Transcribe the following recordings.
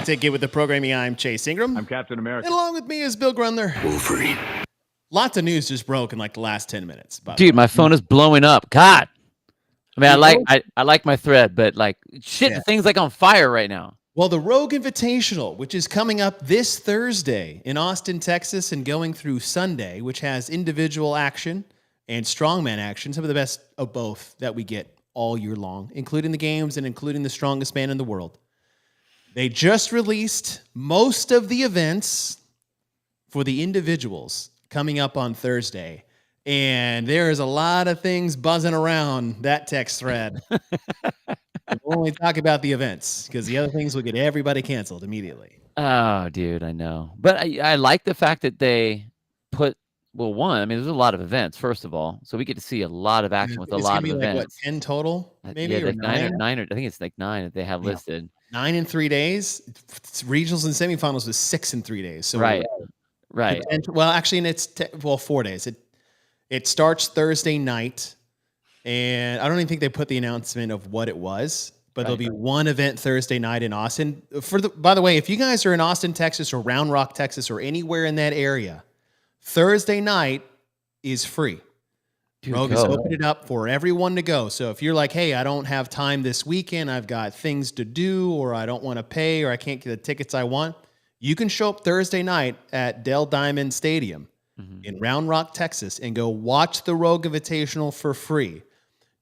Take It with the programming. I'm Chase Ingram. I'm Captain America. And along with me is Bill Grundler. Wolverine. Lots of news just broke in like the last 10 minutes. Dude, my phone is blowing up. God. I mean, I like my thread, but like shit, the thing's like on fire right now. Well, the Rogue Invitational, which is coming up this Thursday in Austin, Texas, and going through Sunday, which has individual action and strongman action, some of the best of both that we get all year long, including the games and including the strongest man in the world. They just released most of the events for the individuals coming up on Thursday. And there is a lot of things buzzing around that text thread. We'll only talk about the events because the other things will get everybody canceled immediately. Oh, dude, I know. But I like the fact that they put, well, one, I mean, there's a lot of events, first of all. So we get to see a lot of action with a lot of events. Like, what, 10 total? Maybe? Yeah, or like nine, or I think it's like 9 that they have listed. 9 in 3 days. Regionals and semifinals was 6 in 3 days. So right. Well, actually, and it's 4 days. It starts Thursday night, and I don't even think they put the announcement of what it was, but there'll be one event Thursday night in Austin. By the way, if you guys are in Austin, Texas, or Round Rock, Texas, or anywhere in that area, Thursday night is free. Rogue has opened it up for everyone to go. So if you're like, hey, I don't have time this weekend, I've got things to do, or I don't want to pay, or I can't get the tickets I want, you can show up Thursday night at Dell Diamond Stadium in Round Rock, Texas, and go watch the Rogue Invitational for free.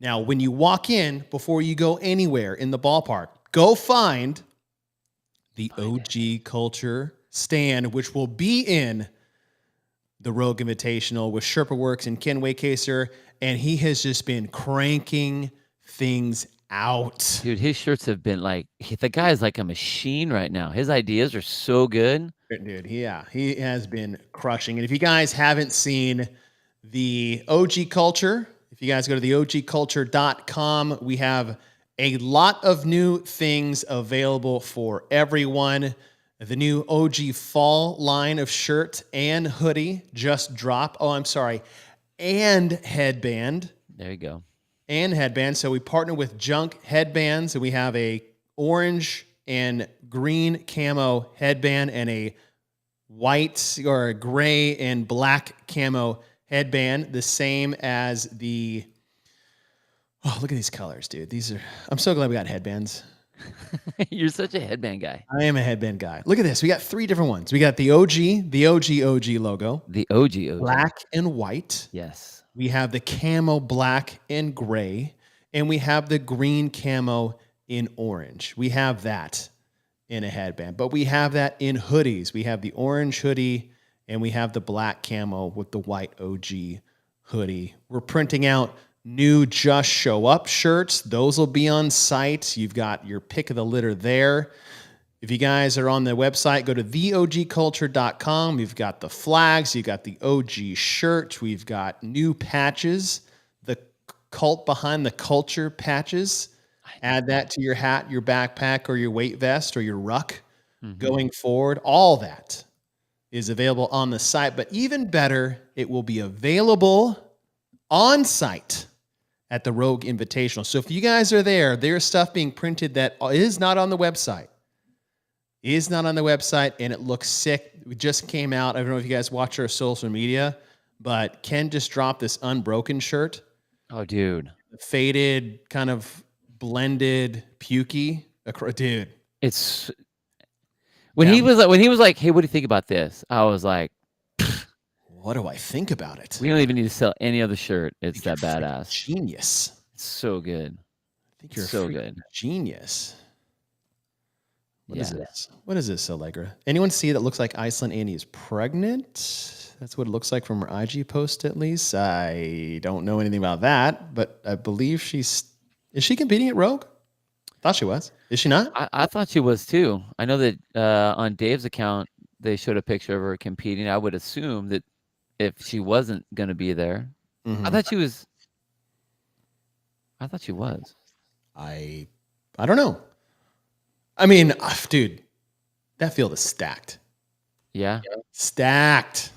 Now, when you walk in, before you go anywhere in the ballpark, go find the OG Culture stand, which will be in the Rogue Invitational with Sherpa Works and Ken Waycaser, and he has just been cranking things out. Dude, his shirts have been like, the guy is like a machine right now. His ideas are so good. Dude, he has been crushing. And if you guys haven't seen the OG Culture, if you guys go to the ogculture.com, we have a lot of new things available for everyone. The new OG Fall line of shirt and hoodie just dropped. Oh, I'm sorry. And headband. There you go. And headband. So we partner with Junk Headbands, and we have a orange and green camo headband and a white or a gray and black camo headband, the same as the, oh, look at these colors, dude. I'm so glad we got headbands. You're such a headband guy. I am a headband guy. Look at this. We got 3 different ones. We got the OG logo. The OG. Black and white. Yes. We have the camo black and gray. And we have the green camo in orange. We have that in a headband. But we have that in hoodies. We have the orange hoodie and we have the black camo with the white OG hoodie. We're printing out new Just Show Up shirts. Those will be on site. You've got your pick of the litter there. If you guys are on the website, go to theogculture.com. We've got the flags. You've got the OG shirt. We've got new patches. The Cult Behind the Culture patches. Add that to your hat, your backpack, or your weight vest, or your ruck going forward. All that is available on the site. But even better, it will be available on site at the Rogue Invitational. So if you guys are there, there's stuff being printed that is not on the website. And it looks sick. It just came out. I don't know if you guys watch our social media, but Ken just dropped this Unbroken shirt. Oh, dude. Faded, kind of blended, pukey. Dude. It's when he was like, hey, what do you think about this? I was like, what do I think about it? We don't even need to sell any other shirt. It's that badass. Genius. It's so good. I think you're so good. Genius. What is this? What is this, Allegra? Anyone see that looks like Iceland Annie is pregnant? That's what it looks like from her IG post, at least. I don't know anything about that, but I believe is she competing at Rogue? Thought she was. Is she not? I thought she was too. I know that on Dave's account, they showed a picture of her competing. I would assume that if she wasn't going to be there, I thought she was. I don't know. I mean, dude, that field is stacked. Yeah. Stacked.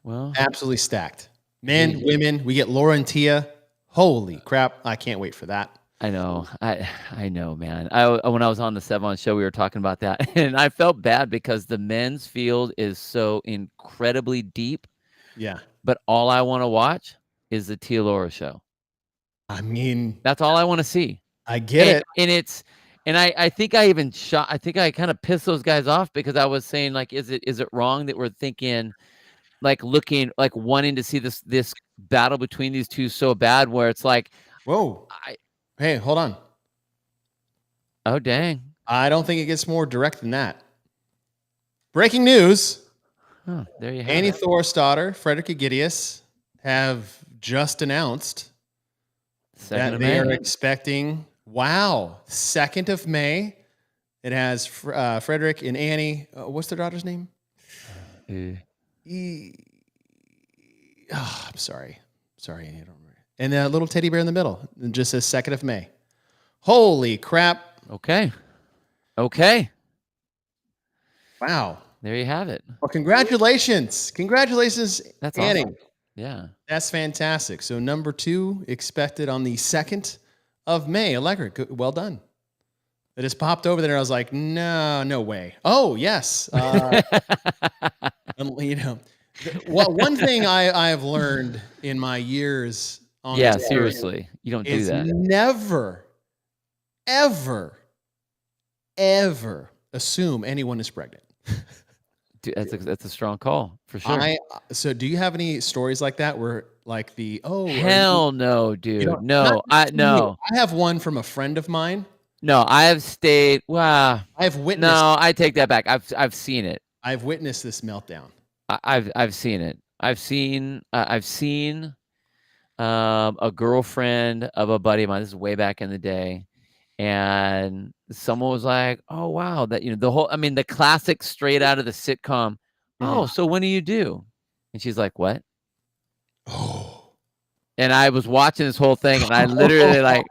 Well, absolutely stacked. Men, women, we get Laura and Tia. Holy crap. I can't wait for that. I know. I know, man. When I was on the Sevon show, we were talking about that, and I felt bad because the men's field is so incredibly deep. Yeah. But all I want to watch is the Tia Laura show. I mean, That's all I want to see. I get it. And I think I even I think I kind of pissed those guys off because I was saying, like, is it wrong that we're thinking, like, looking, like, wanting to see this battle between these two so bad, where it's like, Whoa. Hey, hold on. oh dang. I don't think it gets more direct than that. Breaking news. Huh, there you have Annie it. Thorstadter, Frederick Egidius have just announced that they are expecting, 2nd of May. It has Frederick and Annie. What's their daughter's name? I'm sorry. Sorry, Annie, I don't remember. And the little teddy bear in the middle. It just says 2nd of May. Holy crap. Okay. Wow. There you have it. Well, congratulations. Congratulations, That's Annie. awesome. Yeah. That's fantastic. So number 2 expected on the 2nd of May. Allegra, well done. It just popped over there. And I was like, no way. Oh, yes. You know, one thing I have learned in my years on this seriously. You don't do that. Never, ever assume anyone is pregnant. Dude, that's a strong call for sure. So do you have any stories like that where like hell no, dude. No, I have one from a friend of mine. No, I have stayed. Wow. I have witnessed. No, I take that back. I've seen it. I've witnessed this meltdown. I've seen it. I've seen a girlfriend of a buddy of mine. This is way back in the day. And someone was like, "Oh wow, that the classic straight out of the sitcom. Oh, so when do you do?" And she's like, "What?" Oh. And I was watching this whole thing, and I literally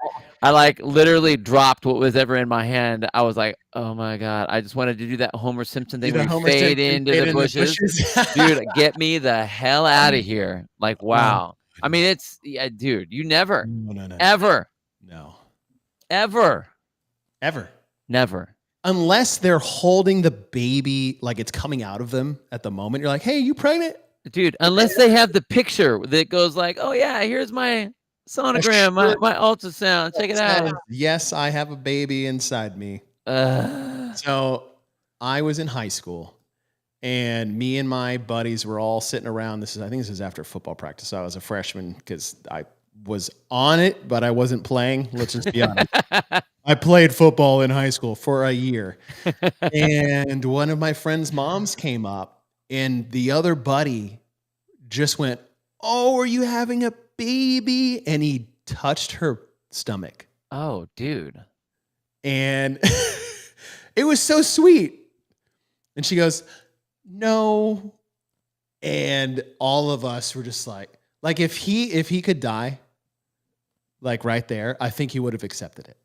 literally dropped what was ever in my hand. I was like, "Oh my god!" I just wanted to do that Homer Simpson thing. Where you fade into the bushes. Dude, get me the hell out of here! Like, wow. I mean, dude. You never, ever. No. Ever. Never. Unless they're holding the baby like it's coming out of them at the moment. You're like, hey, you pregnant? Dude, unless they have the picture that goes like, oh yeah, here's my sonogram, my ultrasound. Check it out. Yes, I have a baby inside me. So I was in high school and me and my buddies were all sitting around. I think this is after football practice. So I was a freshman because I was on it, but I wasn't playing. Let's just be honest. I played football in high school for a year. And one of my friend's moms came up and the other buddy just went, "Oh, are you having a baby?" And he touched her stomach. Oh, dude. And it was so sweet. And she goes, "No." And all of us were just like if he could die, like right there, I think he would have accepted it.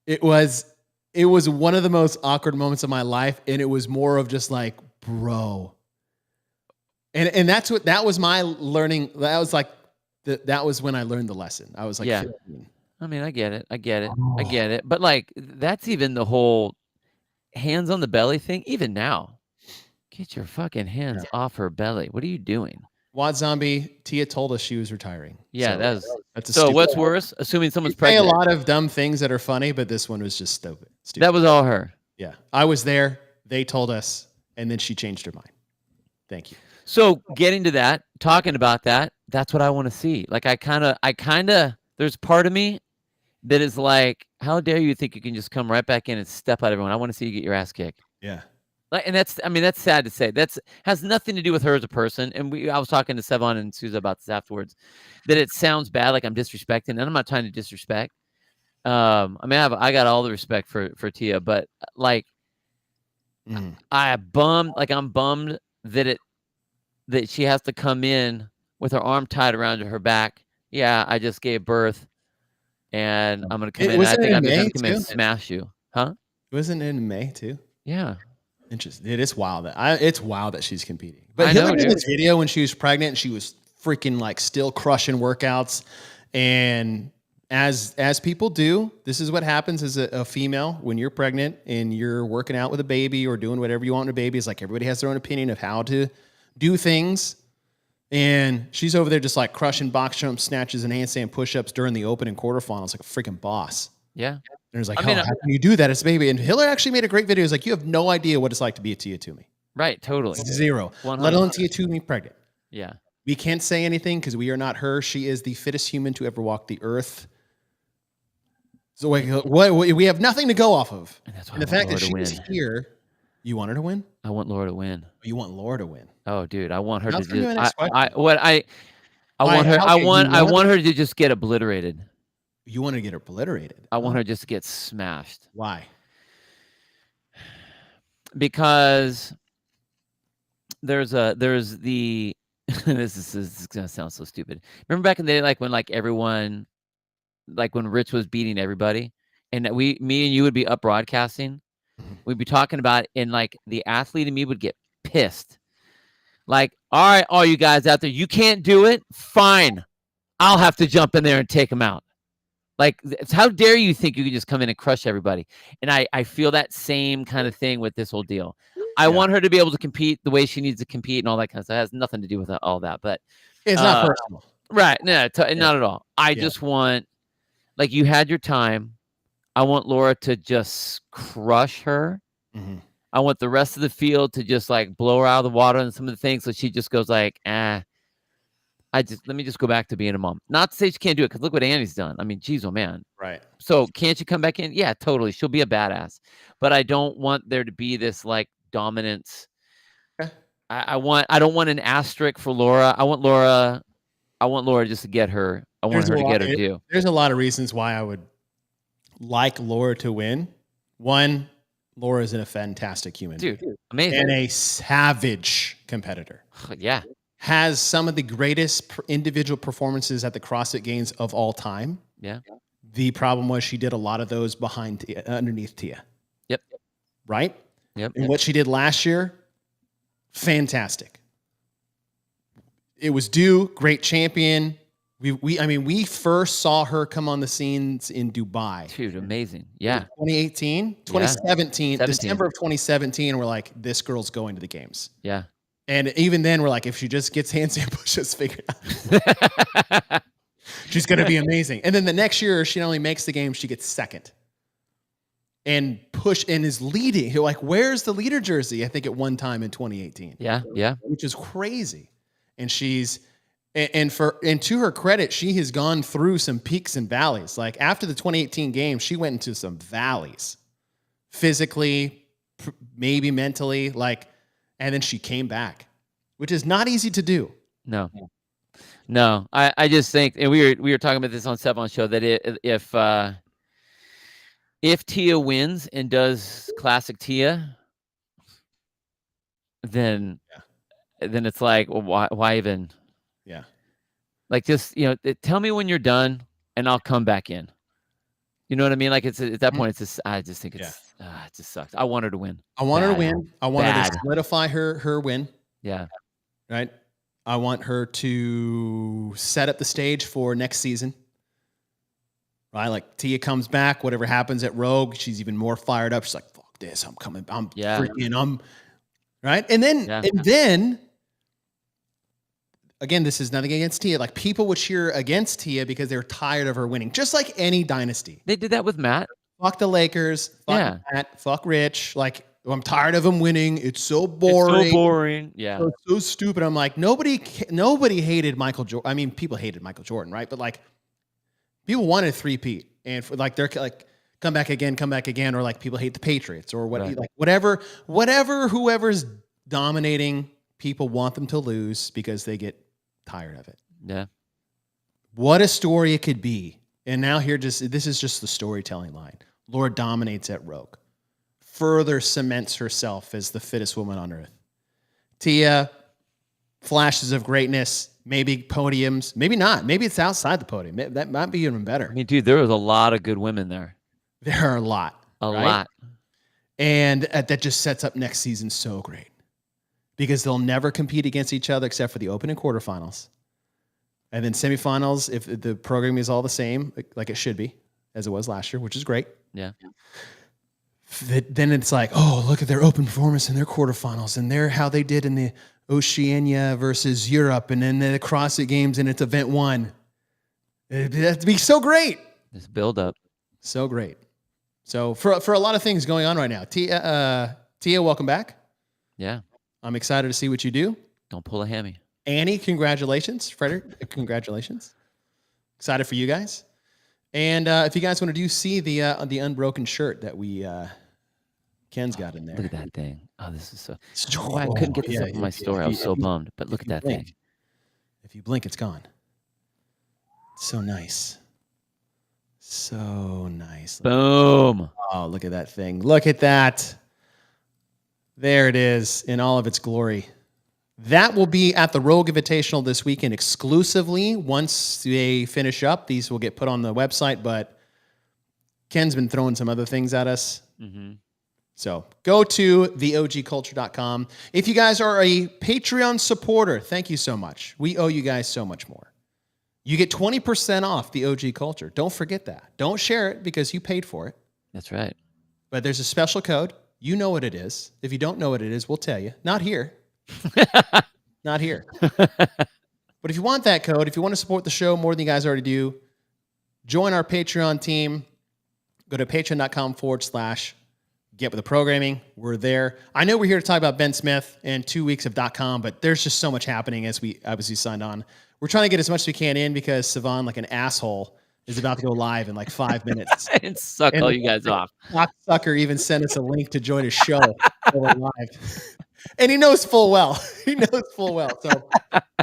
It was one of the most awkward moments of my life, and it was more of just like, bro. And that was my learning. That was like that was when I learned the lesson. I was like, yeah. 15. I mean, I get it. But like, that's even the whole hands on the belly thing. Even now, get your fucking hands off her belly. What are you doing? Watt Zombie, Tia told us she was retiring. Yeah, that's so. What's worse? Assuming someone's pregnant. Say a lot of dumb things that are funny, but this one was just stupid. That was all her. Yeah, I was there. They told us, and then she changed her mind. Thank you. So getting to that, talking about that, that's what I want to see. Like I kind of, there's part of me that is like, how dare you think you can just come right back in and step out everyone? I want to see you get your ass kicked. Yeah. And that's sad to say. That's has nothing to do with her as a person. And I was talking to Sevon and Susan about this afterwards, that it sounds bad, like I'm disrespecting, and I'm not trying to disrespect. I mean, I got all the respect for Tia, but like, I'm bummed that she has to come in with her arm tied around her back. Yeah, I just gave birth, and I'm gonna come in. I think I'm just gonna come in and smash you, huh? Wasn't it in May too? Yeah. Interesting. It is wild it's wild that she's competing. But Hillary in this video when she was pregnant, she was freaking like still crushing workouts, and as people do, this is what happens as a female when you're pregnant and you're working out with a baby or doing whatever you want with a baby. It's like everybody has their own opinion of how to do things. And she's over there just like crushing box jumps, snatches, and handstand push-ups during the open and quarterfinals like a freaking boss. Yeah. And it's like, how can you do that as a baby? And Hiller actually made a great video. He's like, you have no idea what it's like to be a Tia Toomey. Right, totally. 0. 100%. Let alone Tia Toomey pregnant. Yeah. We can't say anything because we are not her. She is the fittest human to ever walk the earth. So we have nothing to go off of. And that's why and the fact that she's here, you want her to win? I want Laura to win. You want Laura to win? Oh, dude, I want her to just. I want her to just get obliterated. You want her to get obliterated? I want her just to get smashed. Why? Because there's the this is gonna sound so stupid. Remember back in the day, like when everyone, like when Rich was beating everybody, and me and you would be up broadcasting, we'd be talking about it, and like the athlete in me would get pissed. Like, all right, all you guys out there, you can't do it? Fine. I'll have to jump in there and take them out. Like, how dare you think you can just come in and crush everybody? And I feel that same kind of thing with this whole deal. I want her to be able to compete the way she needs to compete and all that kind of stuff. It has nothing to do with all that. But it's not personal. Right. No, not at all. I just want, like, you had your time. I want Laura to just crush her. Mm-hmm. I want the rest of the field to just like blow her out of the water and some of the things. So she just goes like, let me just go back to being a mom. Not to say she can't do it, because look what Annie's done. I mean, geez, oh man. Right. So can't you come back in? Yeah, totally. She'll be a badass. But I don't want there to be this like dominance. Okay. I don't want an asterisk for Laura. I want Laura just to get her. I want her to get her due. There's a lot of reasons why I would like Laura to win. One, Laura is a fantastic human. Dude, amazing. And a savage competitor. Yeah. Has some of the greatest individual performances at the CrossFit Games of all time. Yeah. The problem was she did a lot of those underneath Tia. Yep. Right? Yep. And what she did last year, fantastic. It was due, great champion. We first saw her come on the scenes in Dubai. Dude, amazing. Yeah. 2017, December of 2017, we're like, this girl's going to the games. Yeah. And even then, we're like, if she just gets handstand push-ups figured out, she's going to be amazing. And then the next year, she not only makes the game, she gets second. And is leading. Like, where's the leader jersey? I think at one time in 2018. Yeah, yeah. Which is crazy. And to her credit, she has gone through some peaks and valleys. Like after the 2018 games, she went into some valleys, physically, maybe mentally, and then she came back, which is not easy to do. No. I just think, and we were talking about this on Sevon's show, that if Tia wins and does classic Tia, then it's like, well, why even? Yeah. Like, just, tell me when you're done and I'll come back in. You know what I mean? Like, it's at that point, it's just, I just think it just sucks. I want her to win. I want her to win. I want her to solidify her win. Yeah. Right. I want her to set up the stage for next season. Right. Like Tia comes back, whatever happens at Rogue, she's even more fired up. She's like, fuck this. I'm coming. Right. And then, again, this is nothing against Tia. Like, people would cheer against Tia because they're tired of her winning, just like any dynasty. They did that with Matt. Fuck the Lakers. Fuck Matt. Fuck Rich. Like, I'm tired of him winning. It's so boring. Yeah. It's so stupid. I'm like, nobody hated Michael Jordan. I mean, people hated Michael Jordan, right? But like, people wanted a three-peat, and they're like, come back again, or like people hate the Patriots or what, like whatever, whoever's dominating, people want them to lose because they get tired of it. Yeah. What a story it could be. And now this is just the storytelling line. Laura dominates at Rogue, further cements herself as the fittest woman on earth. Tia, flashes of greatness, maybe podiums, maybe not. Maybe it's outside the podium. That might be even better. I mean, dude, there was a lot of good women there. There are a lot. A lot. And that just sets up next season so great. Because they'll never compete against each other except for the open and quarterfinals. And then semifinals, if the program is all the same, like it should be, as it was last year, which is great. Yeah. Then it's like, oh, look at their open performance in their quarterfinals and how they did in the Oceania versus Europe, and then the CrossFit Games in its event 1. It'd be so great. This build up. So great. So for a lot of things going on right now. Tia, welcome back. Yeah. I'm excited to see what you do. Don't pull a hammy. Annie, congratulations. Frederick, congratulations. Excited for you guys. And if you guys want to see the unbroken shirt that Ken's got in there. Look at that thing. Oh, this is so. Oh, I couldn't get this up in my store. I was so bummed. But look at that thing. If you blink, it's gone. It's so nice. So nice. Boom. Oh, look at that thing. Look at that. There it is in all of its glory. That will be at the Rogue Invitational this weekend exclusively. Once they finish up, these will get put on the website, but Ken's been throwing some other things at us. Mm-hmm. So go to theogculture.com. If you guys are a Patreon supporter, thank you so much. We owe you guys so much more. You get 20% off the OG Culture. Don't forget that. Don't share it because you paid for it. That's right. But there's a special code. You know what it is. If you don't know what it is, we'll tell you. Not here. Not here. But if you want that code, if you want to support the show more than you guys already do, join our Patreon team. Go to patreon.com/get with the programming. We're there. I know we're here to talk about Ben Smith and 2 weeks of .com, but there's just so much happening as we obviously signed on. We're trying to get as much as we can in because Savan, like an asshole, is about to go live in like 5 minutes. And suck all you guys off. Sucker even sent us a link to join his show live. And he knows full well. He knows full well. So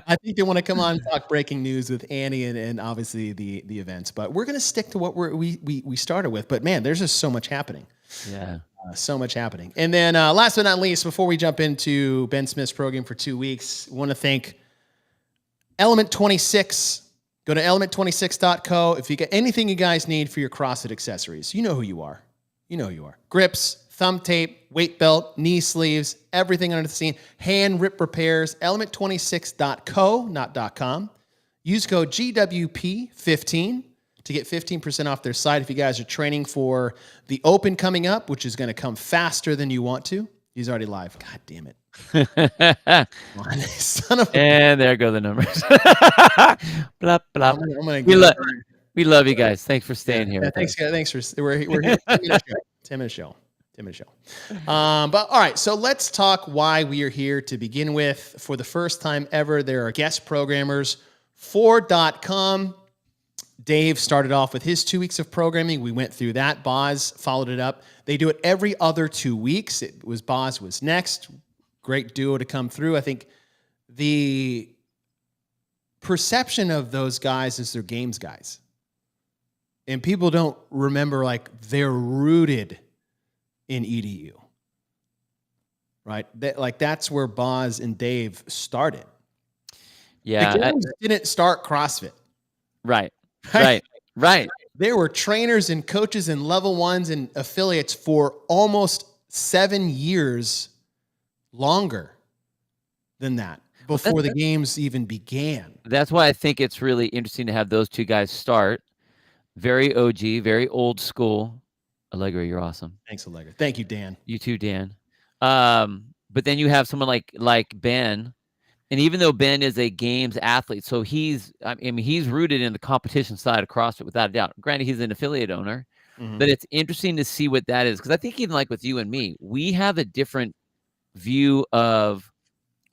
I think they want to come on and talk breaking news with Annie and obviously the events. But we're going to stick to what we started with. But man, there's just so much happening. Yeah. So much happening. And then last but not least, before we jump into Ben Smith's program for 2 weeks, I want to thank Element 26. Go to element26.co. If you get anything you guys need for your CrossFit accessories, you know who you are. You know who you are. Grips, thumb tape, weight belt, knee sleeves, everything under the scene. Hand rip repairs, element26.co, not .com. Use code GWP15 to get 15% off their site if you guys are training for the Open coming up, which is going to come faster than you want to. He's already live. God damn it. Son of a... And there go the numbers. Blah, blah. We love you guys. Thanks for staying here. Yeah, thanks for we're here. 10-minute show. But all right, so let's talk why we are here to begin with. For the first time ever, there are guest programmers for .com. Dave started off with his 2 weeks of programming. We went through that. Boz followed it up. They do it every other 2 weeks. It was Boz was next. Great duo to come through. I think the perception of those guys is they're games guys. And people don't remember, like, they're rooted in EDU. Right? That's where Boz and Dave started. Yeah. The games didn't start CrossFit. Right. They were trainers and coaches and level ones and affiliates for almost 7 years longer than that before the games even began. That's why I think it's really interesting to have those two guys start. Very OG, very old school. Allegra, you're awesome. Thanks, Allegra. Thank you, Dan. You too, Dan. But then you have someone like Ben. And even though Ben is a games athlete, so he's rooted in the competition side of CrossFit without a doubt. Granted, he's an affiliate owner, but it's interesting to see what that is. Because I think even like with you and me, we have a different view of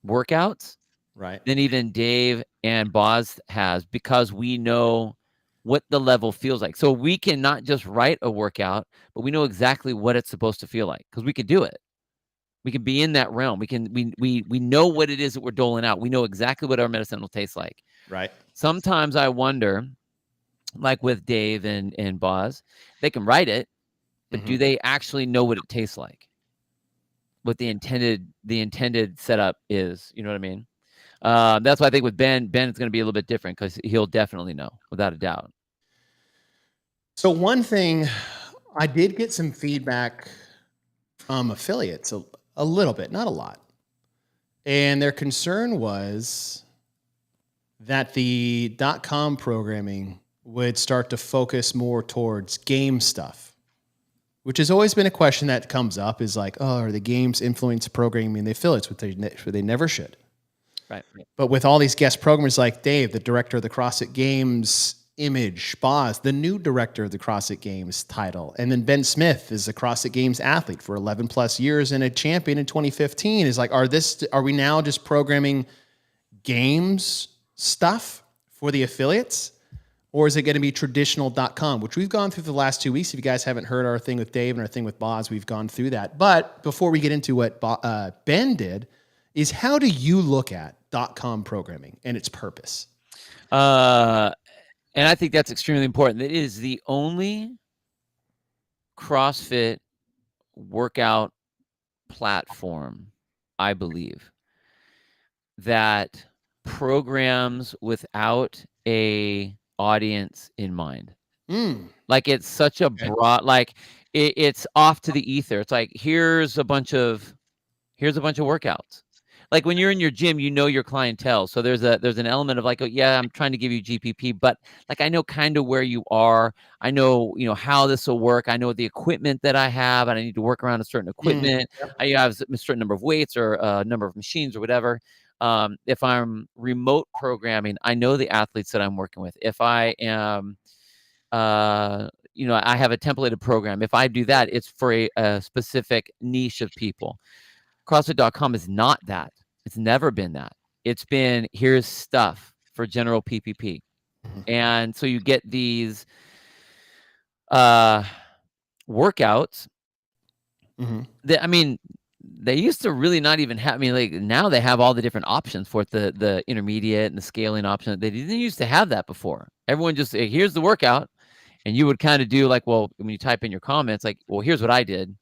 workouts than even Dave and Boz has, because we know what the level feels like. So we can not just write a workout, but we know exactly what it's supposed to feel like because we can do it. We can be in that realm. We know what it is that we're doling out. We know exactly what our medicine will taste like. Right. Sometimes I wonder, like with Dave and Boz, they can write it, but do they actually know what it tastes like? What the intended setup is. You know what I mean? That's why I think with Ben it's going to be a little bit different because he'll definitely know without a doubt. So one thing, I did get some feedback from affiliates. A little bit, not a lot. And their concern was that the .com programming would start to focus more towards game stuff, which has always been a question that comes up is like, oh, are the games influence programming the affiliates, which they never should. Right. But with all these guest programmers like Dave, the director of the CrossFit Games, Image, Boz, the new director of the CrossFit Games title, and then Ben Smith is a CrossFit Games athlete for 11 plus years and a champion in 2015, is like, are we now just programming games stuff for the affiliates? Or is it going to be traditional.com, which we've gone through the last 2 weeks? If you guys haven't heard our thing with Dave and our thing with Boz, we've gone through that. But before we get into what Ben did, is how do you look at .com programming and its purpose? And I think that's extremely important. It is the only CrossFit workout platform, I believe, that programs without a audience in mind. Like, it's such a broad, like it's off to the ether. It's like, here's a bunch of workouts. Like, when you're in your gym, you know your clientele. So there's an element of like, oh yeah, I'm trying to give you GPP, but like, I know kind of where you are. I know, how this will work. I know the equipment that I have, and I need to work around a certain equipment. I have a certain number of weights or a number of machines or whatever. If I'm remote programming, I know the athletes that I'm working with. If I am, I have a templated program. If I do that, it's for a specific niche of people. CrossFit.com is not that. It's never been that. It's been, here's stuff for general PPP. And so you get these workouts that, they used to really not even have, like, now they have all the different options for it, the intermediate and the scaling option. They didn't used to have that before. Everyone just, hey, here's the workout. And you would kind of do like, well, when you type in your comments, like, well, here's what I did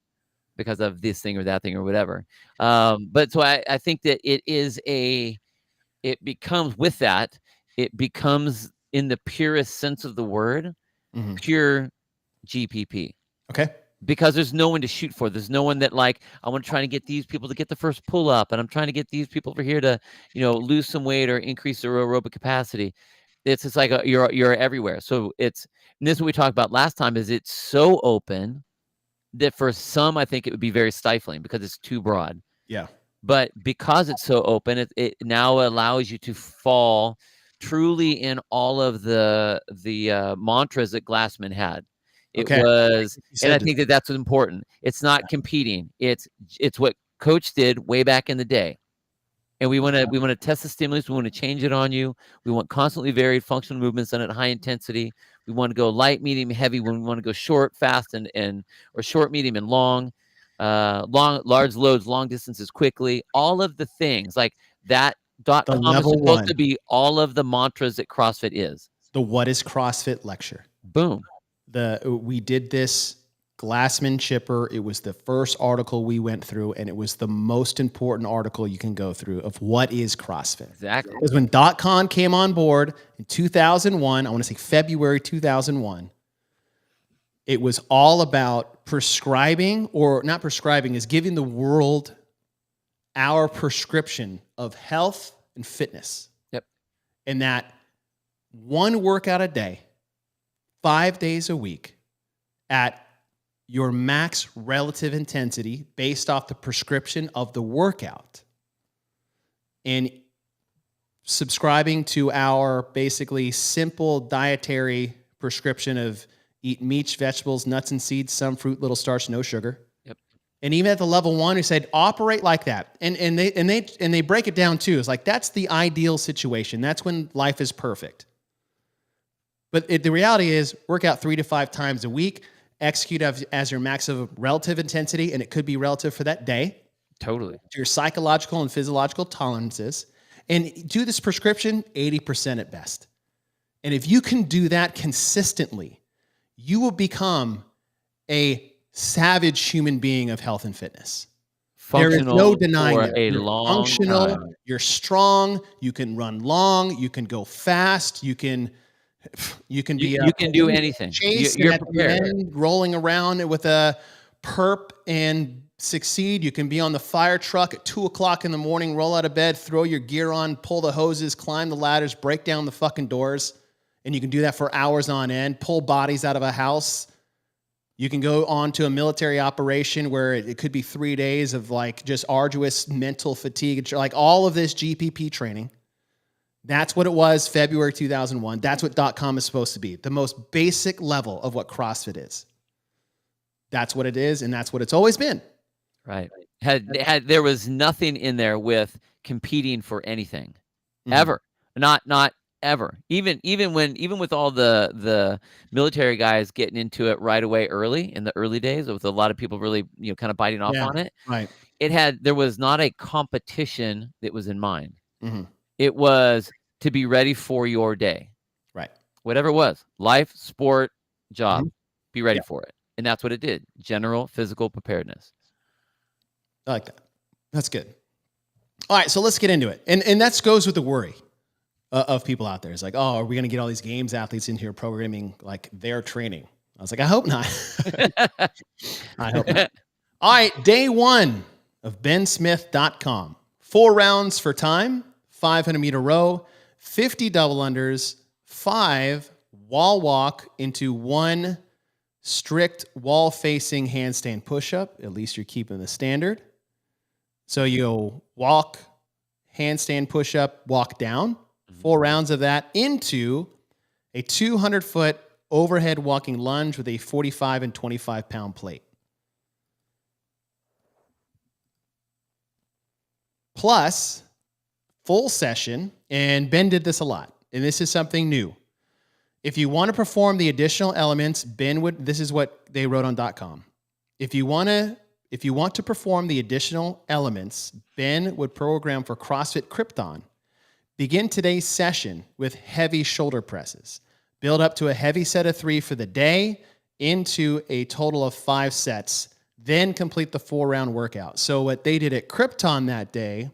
because of this thing or that thing or whatever. But so I think that it becomes with that, it becomes, in the purest sense of the word, pure GPP. Okay. Because there's no one to shoot for. There's no one that, like, I want to try to get these people to get the first pull up, and I'm trying to get these people over here to, lose some weight or increase their aerobic capacity. It's just like you're everywhere. So and this is what we talked about last time, is it's so open that for some, I think it would be very stifling because it's too broad. Yeah. But because it's so open, it now allows you to fall truly in all of the mantras that Glassman had. It was, and I think that's important. It's not competing. It's what Coach did way back in the day. And we want to test the stimulus. We want to change it on you. We want constantly varied functional movements done at high intensity. We want to go light, medium, heavy. When we want to go short, fast, or short, medium, and long, large loads, long distances quickly. All of the things like that. .com is supposed to be all of the mantras that CrossFit is. The What is CrossFit lecture. Boom. We did this Glassman Chipper. It was the first article we went through, and it was the most important article you can go through of what is CrossFit. Exactly. Because when .com came on board in 2001, I want to say February 2001, it was all about prescribing, or not prescribing, is giving the world our prescription of health and fitness. Yep. And that one workout a day, 5 days a week, at your max relative intensity based off the prescription of the workout, and subscribing to our basically simple dietary prescription of eat meats, vegetables, nuts and seeds, some fruit, little starch, no sugar. Yep. And even at the level 1, we said operate like that. And they break it down too. It's like, that's the ideal situation. That's when life is perfect. But the reality is, work out 3 to 5 times a week, execute as your max of relative intensity, and it could be relative for that day. Totally. To your psychological and physiological tolerances, and do this prescription 80% at best. And if you can do that consistently, you will become a savage human being of health and fitness. There is no denying it. You're functional, time. You're strong, you can run long, you can go fast, you can be you can do anything. You're prepared. Rolling around with a perp and succeed, you can be on the fire truck at 2:00 in the morning, roll out of bed, throw your gear on, pull the hoses, climb the ladders, break down the fucking doors. And you can do that for hours on end, pull bodies out of a house. You can go on to a military operation where it could be 3 days of like just arduous mental fatigue, like all of this GPP training. That's what it was February 2001. That's what .com is supposed to be. The most basic level of what CrossFit is. That's what it is, and that's what it's always been. Right. There was nothing in there with competing for anything. Ever. Not ever. Even with all the military guys getting into it right away early in the early days, with a lot of people really, kind of biting off on it. Right. There was not a competition that was in mind. It was to be ready for your day. Right. Whatever it was, life, sport, job, be ready for it. And that's what it did. General physical preparedness. I like that. That's good. All right, so let's get into it. And that goes with the worry of people out there. It's like, oh, are we going to get all these games athletes in here programming like their training? I was like, I hope not. I hope not. All right, day one of bensmith.com. 4 rounds for time, 500-meter row, 50 double unders, 5 wall walk into 1 strict wall-facing handstand push-up. At least you're keeping the standard. So you go walk, handstand push-up, walk down. 4 rounds of that into a 200-foot overhead walking lunge with a 45 and 25-pound plate. Plus, full session, and Ben did this a lot, and this is something new. If you want to perform the additional elements, this is what they wrote on .com. If you want to perform the additional elements, Ben would program for CrossFit Krypton. Begin today's session with heavy shoulder presses. Build up to a heavy set of 3 for the day into a total of 5 sets. Then complete the 4-round workout. So what they did at Krypton that day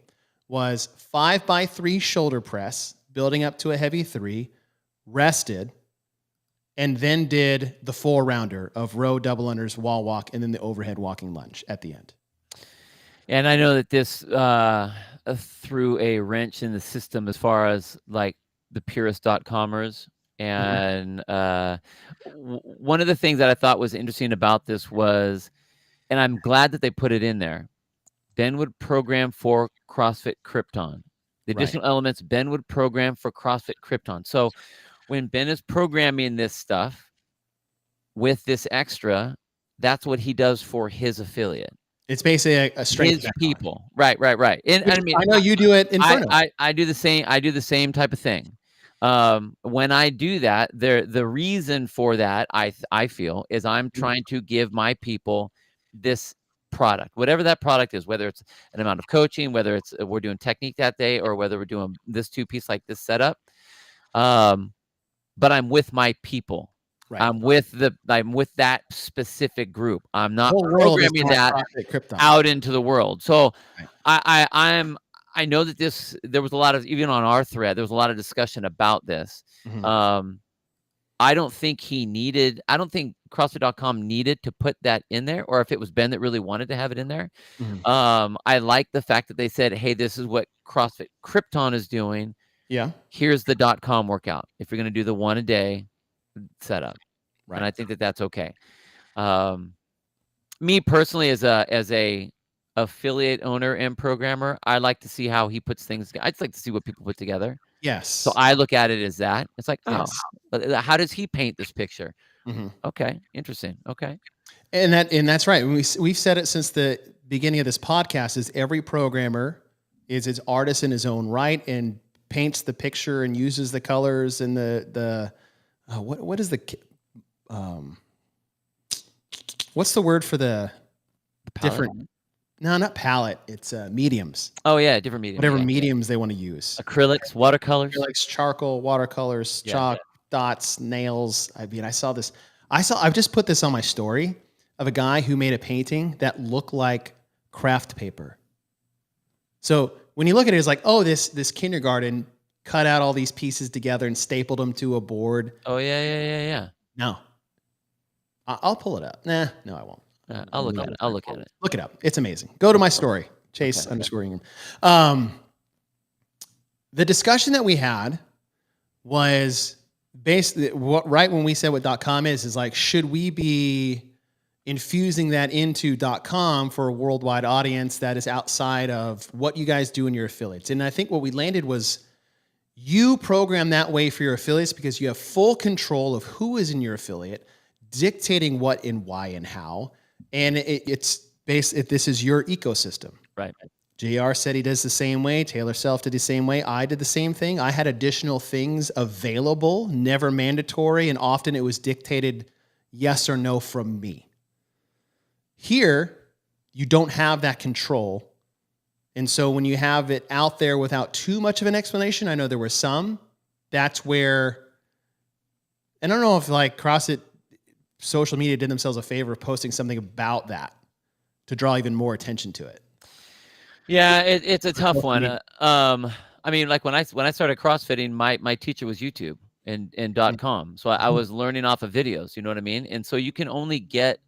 was 5x3 shoulder press, building up to a heavy 3, rested, and then did the 4-rounder of row, double unders, wall walk, and then the overhead walking lunge at the end. And I know that this threw a wrench in the system as far as like the purist.comers. And one of the things that I thought was interesting about this was, and I'm glad that they put it in there, Ben would program for CrossFit Krypton. The additional elements, Ben would program for CrossFit Krypton. So when Ben is programming this stuff with this extra, that's what he does for his affiliate. It's basically a strength his people. Right. And I mean, I know you do it in front of. I do the same. I do the same type of thing. When I do that, the reason for that, I feel, is I'm trying to give my people this product, whatever that product is, whether it's an amount of coaching, whether it's we're doing technique that day, or whether we're doing this 2-piece like this setup. But I'm with my people. Right. I'm with that specific group. I'm not programming that out into the world. So I know that there was a lot of, even on our thread, there was a lot of discussion about this. I don't think CrossFit.com needed to put that in there, or if it was Ben that really wanted to have it in there. I like the fact that they said, hey, this is what CrossFit Krypton is doing. Yeah. Here's the .com workout. If you're going to do the 1 a day setup. Right. And I think that that's okay. Me personally, as a affiliate owner and programmer, I like to see how he puts things. I'd like to see what people put together. Yes. So I look at it as that. It's like, how does he paint this picture? Okay, interesting. Okay. And that's right. We've said it since the beginning of this podcast. Is every programmer is his artist in his own right and paints the picture and uses the colors and what is the what's the word for the different? No, not palette. It's mediums. Oh yeah, different mediums. Whatever mediums they want to use. Acrylics, watercolors. Acrylics, charcoal, watercolors, chalk, dots, nails. I mean, I've just put this on my story of a guy who made a painting that looked like craft paper. So when you look at it, it's like, oh, this kindergarten cut out all these pieces together and stapled them to a board. Oh yeah. No. I'll pull it up. No, I won't. I'll look at it. I'll look at it. Look it up. It's amazing. Go to my story, Chase _Ingram. The discussion that we had was basically right when we said what .com is like, should we be infusing that into .com for a worldwide audience that is outside of what you guys do in your affiliates? And I think what we landed was you program that way for your affiliates because you have full control of who is in your affiliate, dictating what and why and how. And this is your ecosystem. Right. JR said he does the same way. Taylor Self did the same way. I did the same thing. I had additional things available, never mandatory, and often it was dictated yes or no from me. Here, you don't have that control. And so when you have it out there without too much of an explanation, I know there were some, that's where, and I don't know if like CrossFit social media did themselves a favor of posting something about that to draw even more attention to it. Yeah, it's a tough one. I mean, like when I started CrossFitting, my teacher was YouTube and .com. So I was learning off of videos, you know what I mean? And so you can only get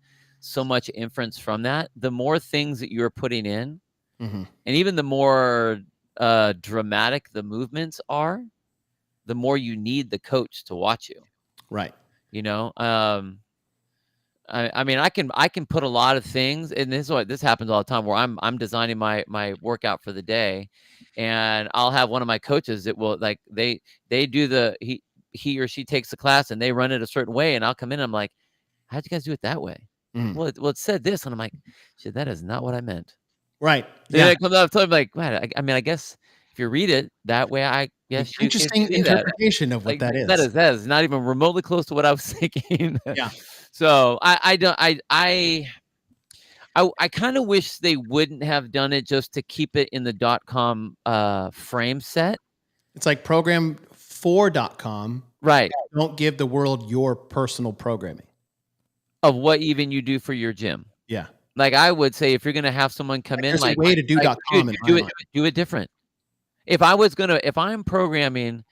so much inference from that. The more things that you're putting in, and even the more dramatic the movements are, the more you need the coach to watch you. Right. You know, I mean, I can put a lot of things, and this happens all the time where I'm designing my workout for the day, and I'll have one of my coaches that will like they do he or she takes the class and they run it a certain way, and I'll come in and I'm like, how'd you guys do it that way? Well, it said this, and I'm like, shit, that is not what I meant. Right. Then it comes up, I'm like, man, I mean, I guess if you read it that way, I guess you interesting can see interpretation of what like, that is. That is not even remotely close to what I was thinking. Yeah. So I kind of wish they wouldn't have done it just to keep it in the .com frame set. It's like program for .com. Right. Don't give the world your personal programming of what even you do for your gym. Yeah. Like I would say, if you're gonna have someone come in, there's like a way to do .com. Do it different. If I'm programming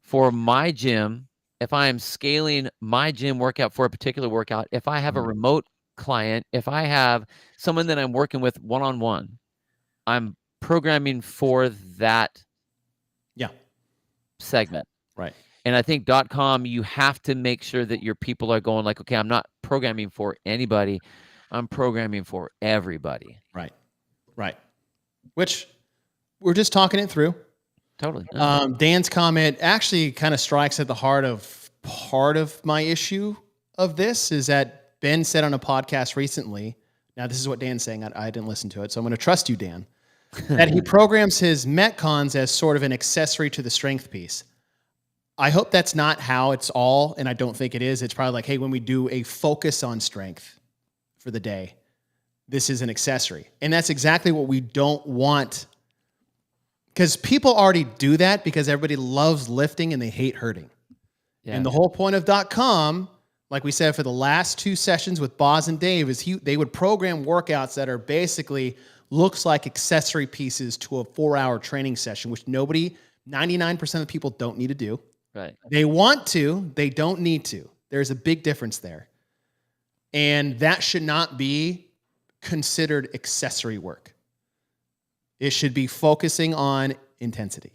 for my gym, if I'm scaling my gym workout for a particular workout, if I have a remote client, if I have someone that I'm working with one-on-one, I'm programming for that segment. Right. And I think .com, you have to make sure that your people are going like, okay, I'm not programming for anybody. I'm programming for everybody. Right. Right. Which we're just talking it through. Totally. Dan's comment actually kind of strikes at the heart of part of my issue of this is that Ben said on a podcast recently, now this is what Dan's saying, I didn't listen to it, so I'm going to trust you, Dan, that he programs his Metcons as sort of an accessory to the strength piece. I hope that's not how it's all, and I don't think it is. It's probably like, hey, when we do a focus on strength for the day, this is an accessory. And that's exactly what we don't want, because people already do that because everybody loves lifting and they hate hurting. Yeah. And the whole point of .com, like we said, for the last 2 sessions with Boz and Dave, is they would program workouts that are basically looks like accessory pieces to a 4-hour training session, which 99% of people don't need to do. Right. They want to, they don't need to. There's a big difference there. And that should not be considered accessory work. It should be focusing on intensity,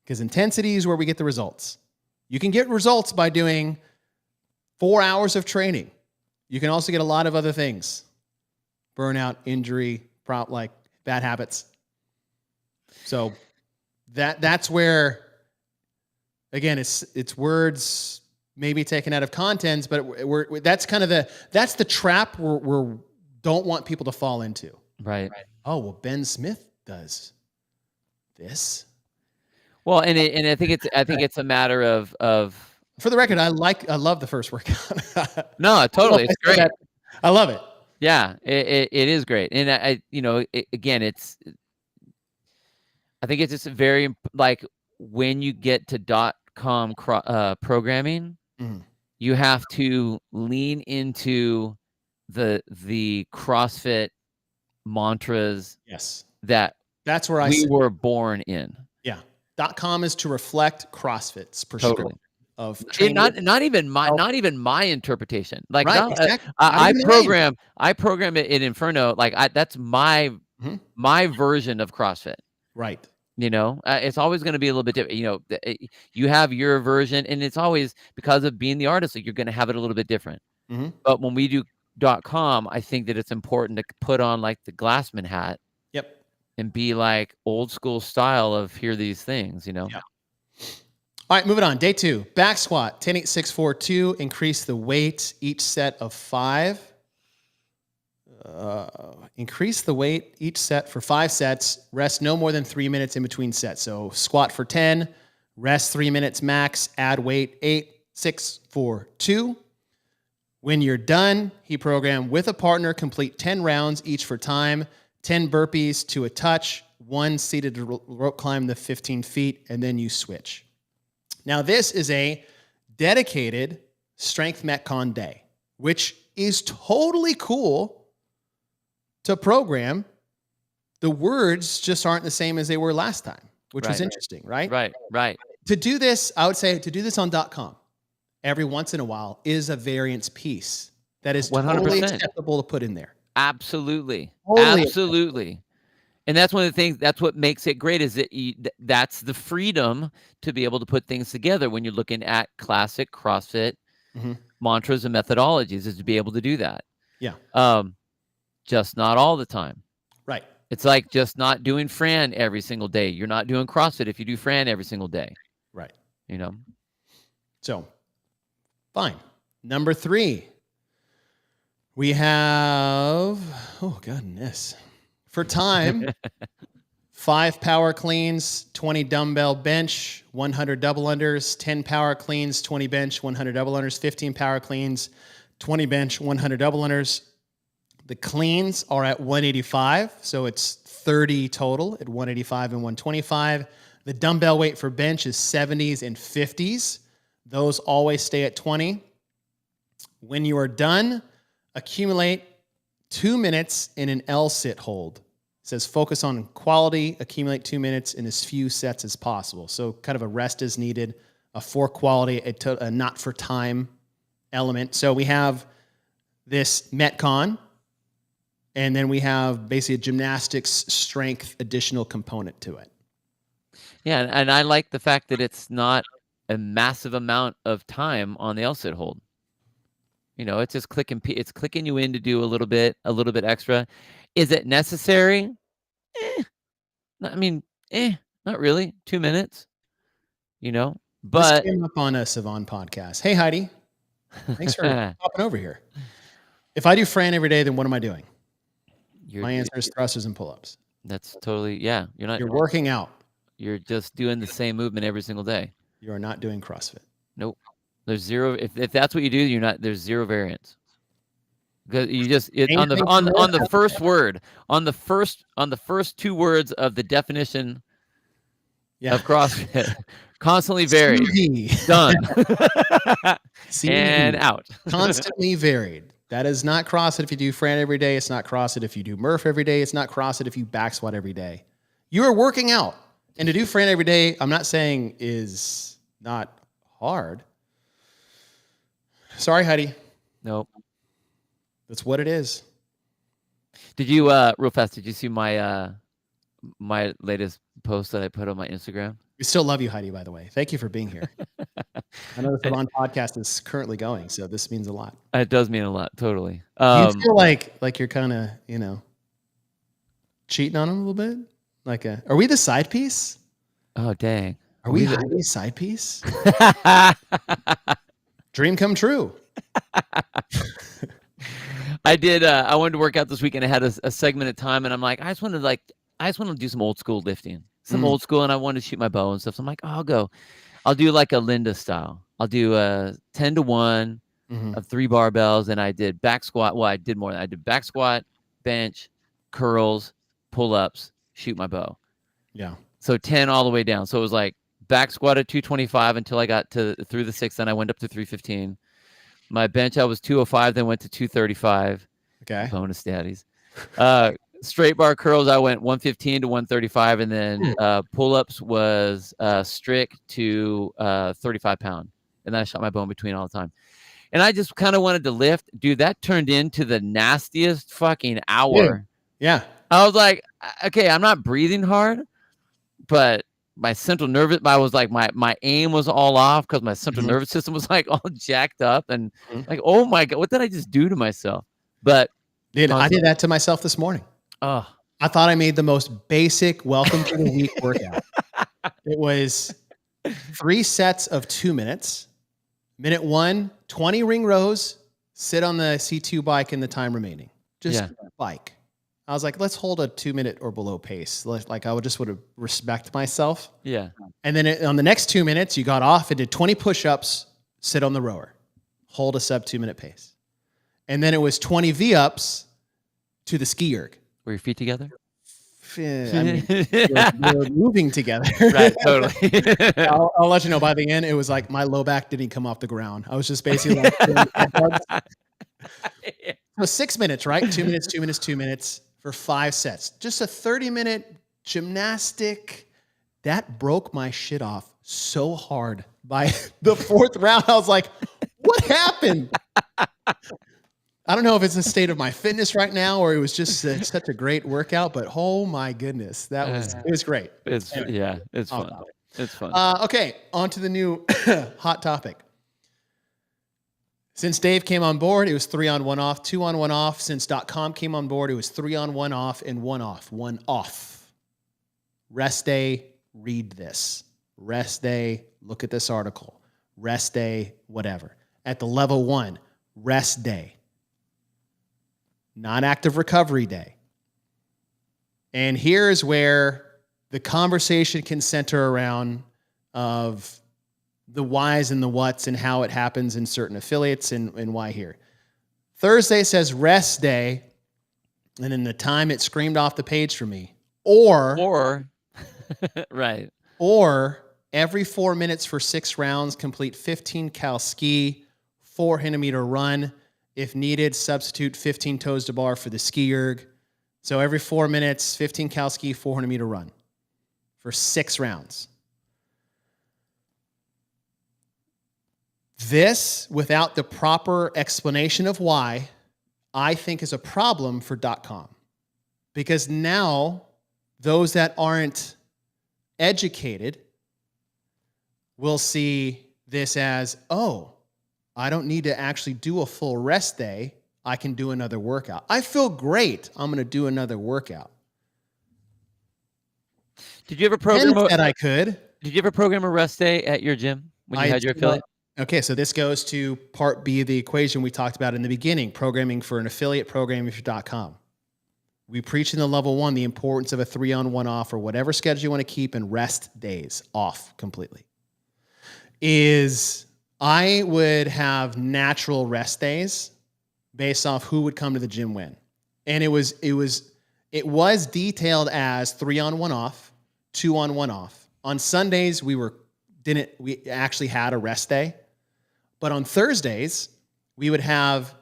because intensity is where we get the results. You can get results by doing 4 hours of training. You can also get a lot of other things. Burnout, injury, like bad habits. So that's where, again, it's words maybe taken out of context, but that's kind of that's the trap we don't want people to fall into. Right. Oh, well, Ben Smith does this. Well, and I think it's a matter of. For the record, I love the first workout. No, totally, it's great. I love it. Yeah, it is great, and again, I think it's just very like when you get to .com programming, you have to lean into the CrossFit mantras. Yes, that's where we were born in. Yeah, .com is to reflect CrossFit's prescription of training. Not even my interpretation. Like Right, not, exactly. I Not even mine. program it in Inferno. Like that's my version of CrossFit. Right. You know, it's always going to be a little bit different. You know, you have your version, and it's always because of being the artist, like you're going to have it a little bit different. But when we do .com, I think that it's important to put on like the Glassman hat. Yep. And be like old school style of here these things, you know. Yeah. All right, moving on. Day 2, back squat, 10, 8, 6, 4, 2. Increase the weight each set of 5. Increase the weight each set for 5 sets. Rest no more than 3 minutes in between sets. So squat for 10, rest 3 minutes max, add weight 8, 6, 4, 2. When you're done, he programmed with a partner, complete 10 rounds each for time, 10 burpees to a touch, 1 seated rope climb the 15 feet, and then you switch. Now, this is a dedicated strength metcon day, which is totally cool to program. The words just aren't the same as they were last time, which was interesting, right? Right. To do this, I would say to do this on .com every once in a while is a variance piece that is 100%. totally acceptable to put in there. Absolutely. Totally Absolutely. And that's one of the things, that's what makes it great, is that that's the freedom to be able to put things together when you're looking at classic CrossFit mantras and methodologies, is to be able to do that. Yeah. Just not all the time. Right. It's like just not doing Fran every single day. You're not doing CrossFit if you do Fran every single day. Right. You know? So, fine. Number 3. We have, oh goodness. For time, 5 power cleans, 20 dumbbell bench, 100 double unders, 10 power cleans, 20 bench, 100 double unders, 15 power cleans, 20 bench, 100 double unders. The cleans are at 185, so it's 30 total at 185 and 125. The dumbbell weight for bench is 70s and 50s. Those always stay at 20. When you are done, accumulate 2 minutes in an L-sit hold. It says focus on quality, accumulate 2 minutes in as few sets as possible. So kind of a rest is needed, a for quality, a not for time element. So we have this Metcon, and then we have basically a gymnastics strength additional component to it. Yeah, and I like the fact that it's not a massive amount of time on the L-sit hold. You know, it's just it's clicking you in to do a little bit extra. Is it necessary? I mean, not really. 2 minutes, you know, but this came up on a Savon podcast. Hey, Heidi, thanks for popping over here. If I do Fran every day, then what am I doing? My answer is thrusters and pull-ups. That's totally, yeah. You're working out. You're just doing the same movement every single day. You are not doing CrossFit. Nope. There's zero. If that's what you do, there's zero variance. Because you just on the first word, on the first 2 words of the definition of CrossFit, constantly varied. Done. And out. Constantly varied. That is not CrossFit if you do Fran every day. It's not CrossFit if you do Murph every day. It's not CrossFit if you back squat every day. You are working out. And to do Fran every day, I'm not saying is not hard. Sorry, Heidi. Nope. That's what it is. Did you, real fast, did you see my my latest post that I put on my Instagram? We still love you, Heidi, by the way. Thank you for being here. I know the Savon podcast is currently going, so this means a lot. It does mean a lot, totally. Do you feel like you're kind of, cheating on him a little bit? Are we the side piece? Oh, dang. Are we Heidi's side piece? Dream come true. I did. I wanted to work out this weekend. I had a segment of time, and I'm like, I just want to do some old school lifting, old school, and I wanted to shoot my bow and stuff. So I'm like, I'll do like a Linda style. I'll do 10 to 1 of 3 barbells, and I did back squat. Well, I did more. I did back squat, bench, curls, pull ups, shoot my bow. Yeah. So 10 all the way down. So it was like back squat at 225 until I got through the 6. Then I went up to 315. My bench, I was 205, then went to 235. Okay. Bonus daddies. Straight bar curls, I went 115 to 135, and then pull-ups was strict to 35 pound. and then I shot my bone between all the time. And I just kind of wanted to lift. Dude, that turned into the nastiest fucking hour. Yeah. I was like, okay, I'm not breathing hard, but my central nervous, I was like, my aim was all off because my central nervous system was like all jacked up and like, oh my God, what did I just do to myself? But dude, I did that to myself this morning. Oh, I thought I made the most basic welcome to the week workout. It was 3 sets of 2 minutes. Minute 1, 20 ring rows, sit on the C2 bike in the time remaining. Just bike. I was like, let's hold a 2 minute or below pace. Like I would respect myself. Yeah. And then on the next 2 minutes, you got off and did 20 push-ups, sit on the rower, hold a sub 2 minute pace. And then it was 20 V-ups to the ski erg. Were your feet together? I mean, we're moving together. Right, totally. I'll let you know by the end, it was like my low back didn't come off the ground. I was just basically like, so 6 minutes, right? 2 minutes, 2 minutes, 2 minutes for 5 sets. Just a 30-minute gymnastic. That broke my shit off so hard. By the 4th round, I was like, what happened? I don't know if it's a state of my fitness right now or it was just such a great workout, but oh my goodness, it was great. It's anyway, it's fun. It's fun. Okay, on to the new hot topic. Since Dave came on board, it was 3 on, 1 off, 2 on, 1 off. Since .com came on board, it was 3 on, 1 off, and 1 off, 1 off. Rest day, read this. Rest day, look at this article. Rest day, whatever. At the level 1, rest day. Non-active recovery day. And here's where the conversation can center around of the whys and the whats and how it happens in certain affiliates and why here. Thursday says rest day, and then the time it screamed off the page for me. Or right. Or every 4 minutes for 6 rounds, complete 15 cal ski, 400 meter run. If needed, substitute 15 toes to bar for the ski erg. So every 4 minutes, 15 cal ski, 400 meter run for 6 rounds. This, without the proper explanation of why, I think is a problem for .com. Because now those that aren't educated will see this as, oh, I don't need to actually do a full rest day. I can do another workout. I feel great. I'm going to do another workout. Did you ever program that I could? Did you ever program a rest day at your gym when you had your affiliate? Okay, so this goes to part B of the equation we talked about in the beginning, programming for an affiliate, programming for .com. We preach in the level 1 the importance of a 3 on, 1 off, or whatever schedule you want to keep, and rest days off completely. I would have natural rest days based off who would come to the gym when. And it was detailed as 3 on, 1 off, 2 on, 1 off. On Sundays, we actually had a rest day. But on Thursdays, we would have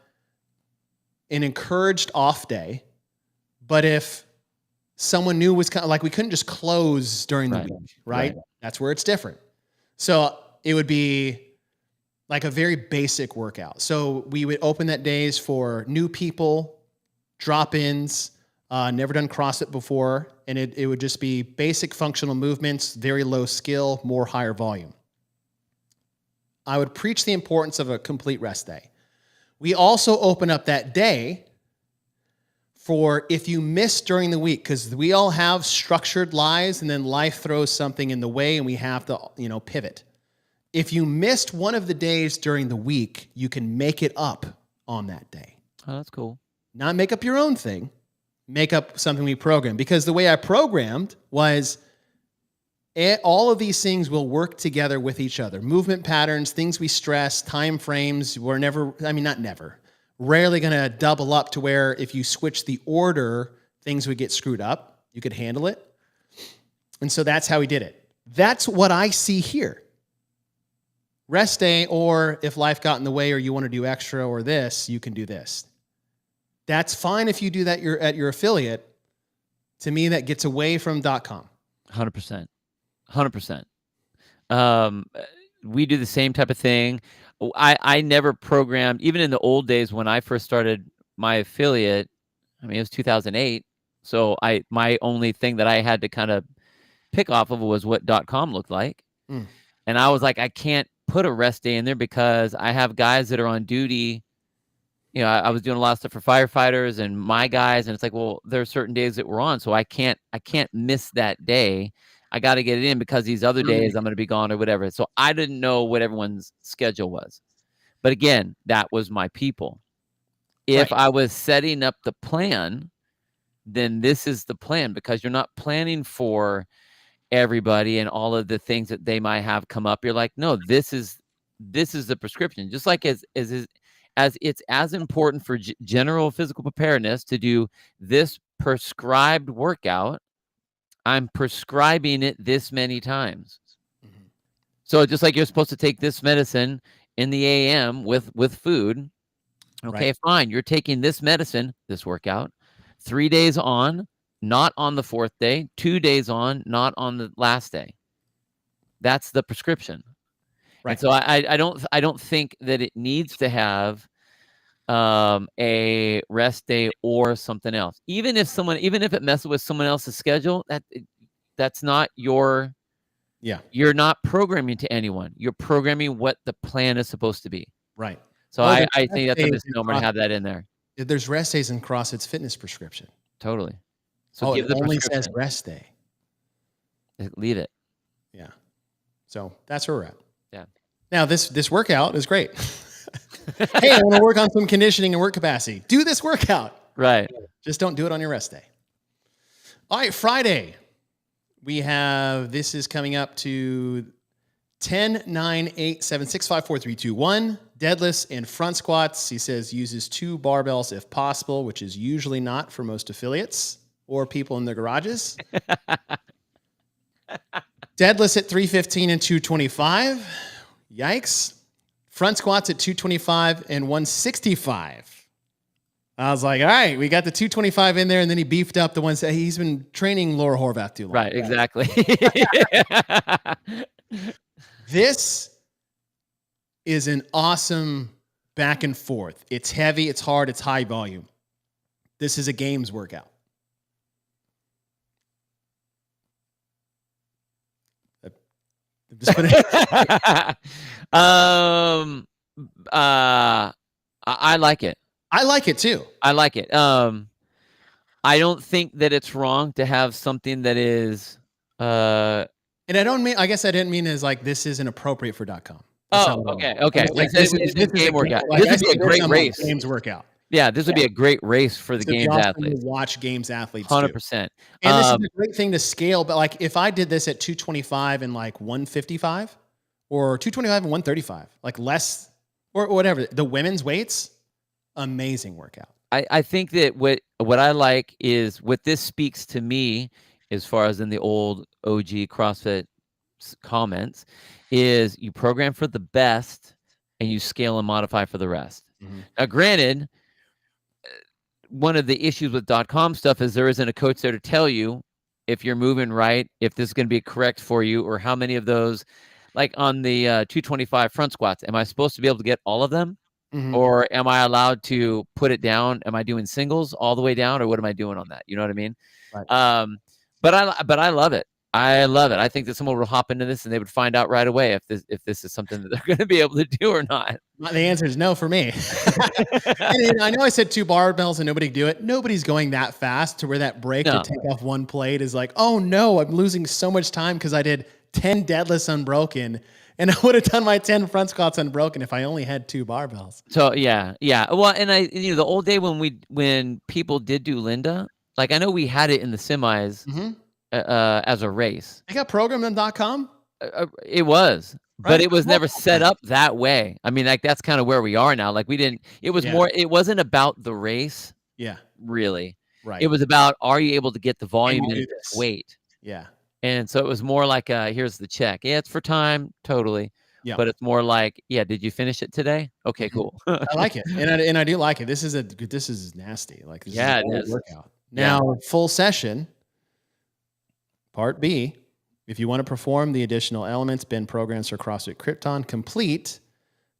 an encouraged off day. But if someone new was kind of like, we couldn't just close during the week, right? That's where it's different. So it would be like a very basic workout. So we would open that days for new people, drop-ins, never done CrossFit before, and it would just be basic functional movements, very low skill, more higher volume. I would preach the importance of a complete rest day. We also open up that day for if you miss during the week, because we all have structured lives and then life throws something in the way and we have to, pivot. If you missed one of the days during the week, you can make it up on that day. Oh, that's cool. Not make up your own thing, make up something we programmed. Because the way I programmed was all of these things will work together with each other. Movement patterns, things we stress, time frames, rarely going to double up to where if you switch the order, things would get screwed up. You could handle it. And so that's how we did it. That's what I see here. Rest day, or if life got in the way or you want to do extra or this, you can do this. That's fine if you do that at your affiliate. To me, that gets away from .com. 100%. 100%. we do the same type of thing. I never programmed, even in the old days when I first started my affiliate. I mean, it was 2008. So my only thing that I had to kind of pick off of was what .com looked like. Mm. And I was like, I can't put a rest day in there because I have guys that are on duty. You know, I was doing a lot of stuff for firefighters and my guys, and it's like, well, there are certain days that we're on, so I can't miss that day. I got to get it in because these other days I'm going to be gone or whatever. So I didn't know what everyone's schedule was. But again, that was my people. If I was setting up the plan, then this is the plan, because you're not planning for everybody and all of the things that they might have come up. You're like, no, this is the prescription. Just like as it's as important for general physical preparedness to do this prescribed workout, I'm prescribing it this many times. Mm-hmm. So just like you're supposed to take this medicine in the AM with food. Okay, fine. You're taking this medicine, this workout, 3 days on, not on the 4th day, 2 days on, not on the last day. That's the prescription. Right. And so I don't think that it needs to have a rest day or something else. Even if it messes with someone else's schedule, that's not your. Yeah. You're not programming to anyone. You're programming what the plan is supposed to be. Right. So I think that's a misnomer to have that in there. There's rest days in CrossFit's fitness prescription. Totally. So it only says rest day. Leave it. Yeah. So that's where we're at. Yeah. Now this workout is great. Hey, I want to work on some conditioning and work capacity. Do this workout. Right. Just don't do it on your rest day. All right, Friday. This is coming up to 10, 9, 8, 7, 6, 5, 4, 3, 2, 1. Deadlifts and front squats. He says uses 2 barbells if possible, which is usually not for most affiliates or people in their garages. Deadlifts at 315 and 225. Yikes. Front squats at 225 and 165. I was like, all right, we got the 225 in there, and then he beefed up the ones that he's been training Laura Horvath too long. Right, exactly. This is an awesome back and forth. It's heavy, it's hard, it's high volume. This is a games workout. I like it. I like it too. I like it. I don't think that it's wrong to have something that is. And I guess I didn't mean as like this isn't appropriate for .com. Okay. Like this is a game workout. This would be a great race. Games workout. Yeah, this would be a great race for the games athletes. Watch games athletes. 100%. And this is a great thing to scale. But like if I did this at 225 and like 155, or 225 and 135, like less or whatever, the women's weights, amazing workout. I think that what I like is what this speaks to me, as far as in the old OG CrossFit comments, is you program for the best and you scale and modify for the rest. Mm-hmm. Now, granted, one of the issues with .com stuff is there isn't a coach there to tell you if you're moving right, if this is going to be correct for you, or how many of those, like on the 225 front squats, am I supposed to be able to get all of them? Mm-hmm. Or am I allowed to put it down? Am I doing singles all the way down, or what am I doing on that? You know what I mean? Right. But I love it. I love it. I think that someone will hop into this and they would find out right away if this is something that they're going to be able to do or not. The answer is no for me. And I know I said 2 barbells and nobody do it. Nobody's going that fast to where that break to take off one plate is like, oh no, I'm losing so much time because I did 10 deadlifts unbroken. And I would have done my 10 front squats unbroken if I only had 2 barbells. So yeah. Well, and the old day when people did do Linda, like I know we had it in the semis. Mm-hmm. As a race. They got programmed on .com? It was, right. But it was never set up that way. I mean, like that's kind of where we are now. Like it was more, it wasn't about the race. Yeah. Really. Right. It was about, are you able to get the volume in this weight? Yeah. And so it was more like, here's the check. Yeah, it's for time. Totally. Yeah. But it's more like, yeah, did you finish it today? Okay, cool. I like it. And I do like it. This is nasty. Like this is a workout. Now, full session. Part B, If you want to perform the additional elements, Ben programs for CrossFit Krypton, complete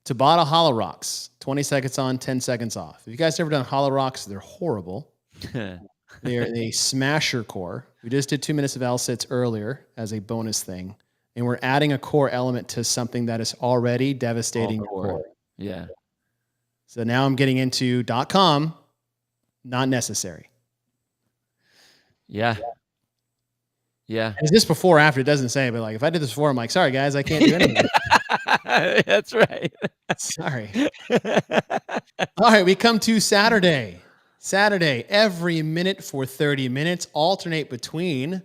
Tabata Hollow Rocks. 20 seconds on, 10 seconds off. If you guys ever done Hollow Rocks, they're horrible. They're a smasher core. We just did 2 minutes of L-sits earlier as a bonus thing. And we're adding a core element to something that is already devastating your core. Yeah. So now I'm getting into .com, not necessary. Yeah. Yeah. Is this before or after? It doesn't say, but like if I did this before, I'm like, sorry guys, I can't do anything. That's right. Sorry. All right, we come to Saturday. Saturday, every minute for 30 minutes, alternate between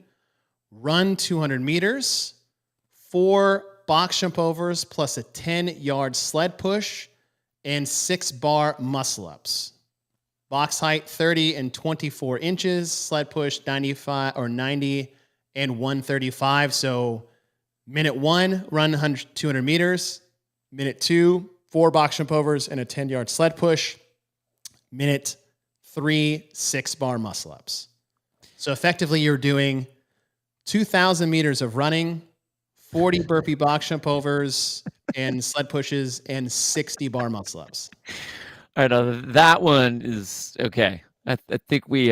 run 200 meters, 4 box jump overs plus a 10-yard sled push, and 6 bar muscle ups. Box height 30 and 24 inches, sled push 95 or 90 and 135. So minute 1, run 200 meters. Minute 2, 4 box jump overs and a 10-yard sled push. Minute 3, 6 bar muscle ups. So effectively you're doing 2,000 meters of running, 40 burpee box jump overs and sled pushes, and 60 bar muscle ups. All right, that one is okay. I think we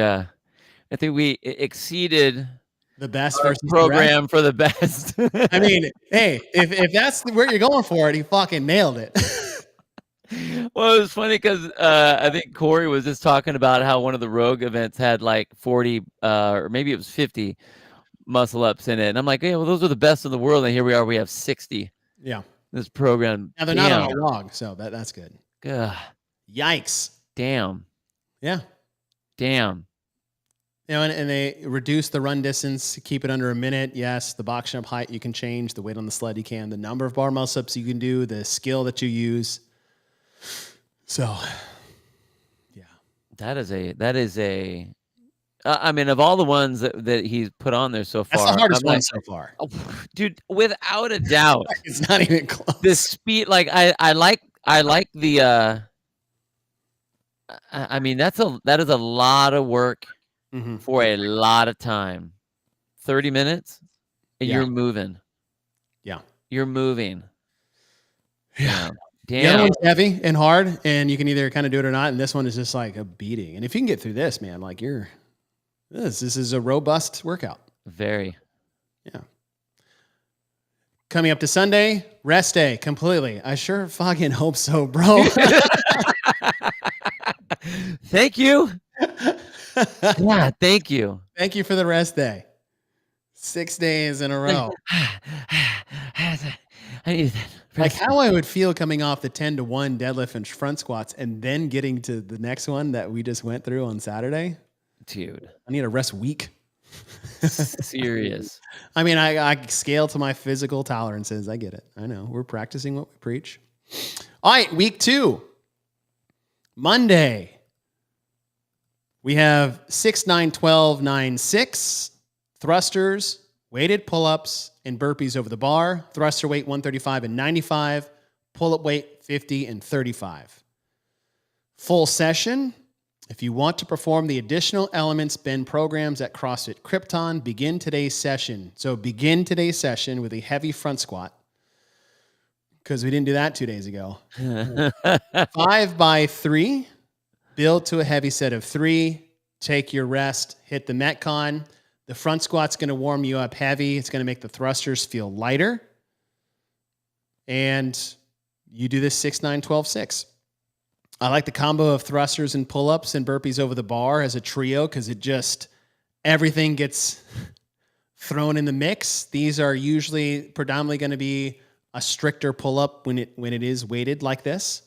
exceeded the best versus program for the best. I mean, hey, if that's where you're going for it, he fucking nailed it. Well, it was funny because I think Corey was just talking about how one of the Rogue events had like 40 or maybe it was 50 muscle ups in it, and I'm like, yeah, well, those are the best in the world, and here we are, we have 60. Yeah, this program. Now they're not on a log, so that's good. Ugh. Yikes. Damn. Yeah. Damn. You know, and they reduce the run distance, keep it under a minute. Yes, the box jump height you can change, the weight on the sled you can, the number of bar muscle ups you can do, the skill that you use. So, yeah. That is a. I mean, of all the ones that he's put on there so far, that's the hardest one so far, dude. Without a doubt, it's not even close. The speed, like I like the. I mean, that is a lot of work for a lot of time. 30 minutes, and you're moving. Yeah, you're moving. Yeah. Damn. The other one's heavy and hard, and you can either kind of do it or not. And this one is just like a beating. And if you can get through this, man, like this is a robust workout. Very. Yeah. Coming up to Sunday, rest day completely. I sure fucking hope so, bro. Thank you. Yeah, thank you. Thank you for the rest day. 6 days in a row. I need that. Like how I would feel coming off the 10-to-1 deadlift and front squats and then getting to the next one that we just went through on Saturday. Dude, I need a rest week. Serious. I mean, I scale to my physical tolerances. I get it. I know. We're practicing what we preach. All right, week 2. Monday. We have 6, 9, 12, 9, 6 thrusters, weighted pull-ups, and burpees over the bar. Thruster weight 135 and 95. Pull-up weight 50 and 35. Full session. If you want to perform the additional elements Ben programs at CrossFit Krypton, begin today's session. So begin today's session with a heavy front squat, because we didn't do that 2 days ago. 5 by 3. Build to a heavy set of 3. Take your rest. Hit the Metcon. The front squat's going to warm you up heavy. It's going to make the thrusters feel lighter. And you do this 6, 9, 12, 6. I like the combo of thrusters and pull-ups and burpees over the bar as a trio because everything gets thrown in the mix. These are usually predominantly going to be a stricter pull-up when it is weighted like this.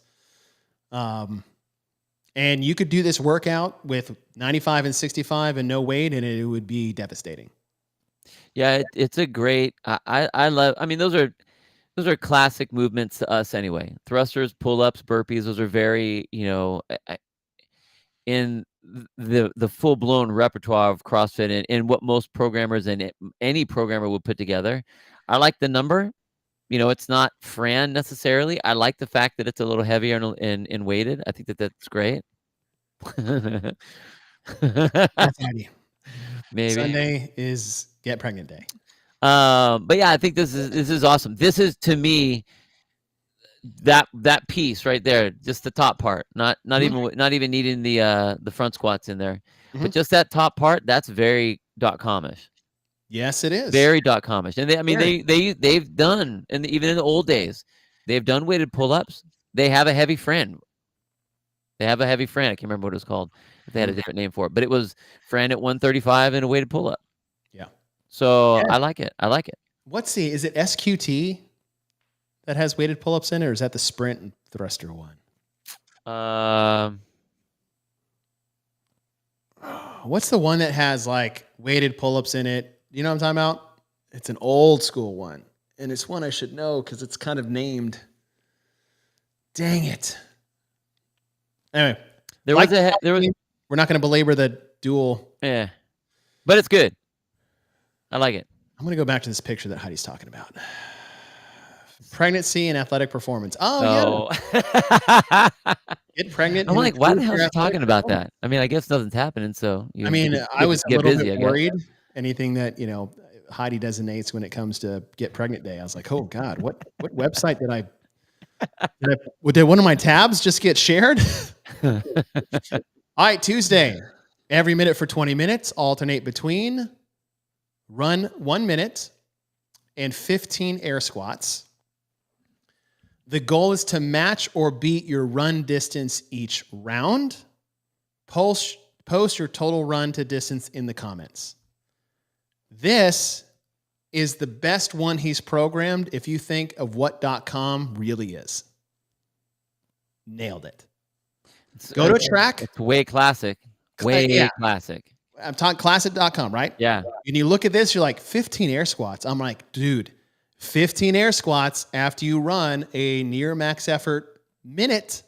And you could do this workout with 95 and 65 and no weight, and it would be devastating. Yeah, it's a great. I love. I mean, those are classic movements to us anyway. Thrusters, pull-ups, burpees. Those are very, in the full-blown repertoire of CrossFit and what most programmers and any programmer would put together. I like the number. It's not Fran necessarily. I like the fact that it's a little heavier and weighted. I think that's great. That's Eddie. Maybe Sunday is get pregnant day. But yeah, I think this is awesome. This is, to me, that piece right there, just the top part, not even needing the front squats in there, but just that top part. That's very .comish. Yes, it is. Very .comish. And they've done, and even in the old days, they've done weighted pull-ups. They have a heavy friend. I can't remember what it was called. If they had a different name for it, but it was friend at 135 and a weighted pull-up. Yeah. So I like it. Is it SQT that has weighted pull-ups in it, or is that the sprint and thruster one? What's the one that has like weighted pull-ups in it? You know what I'm talking about? It's an old school one, and it's one I should know because it's kind of named. Dang it. Anyway, we're not going to belabor the dual. Yeah, but it's good. I like it. I'm going to go back to this picture that Heidi's talking about. Pregnancy and athletic performance. Oh. Yeah. Get pregnant. I'm like, why the hell are you talking about that? I mean, I guess nothing's happening. So I was a little bit worried. Anything that Heidi designates when it comes to get pregnant day, I was like, oh God, what website did one of my tabs just get shared? All right, Tuesday, every minute for 20 minutes, alternate between run 1 minute and 15 air squats. The goal is to match or beat your run distance each round. Post your total run to distance in the comments. This is the best one he's programmed if you think of what .com really is. Nailed it. Go to a track. It's way classic. Classic. I'm talking classic.com, right? Yeah. And you look at this, you're like, 15 air squats. I'm like, dude, 15 air squats after you run a near max effort minute.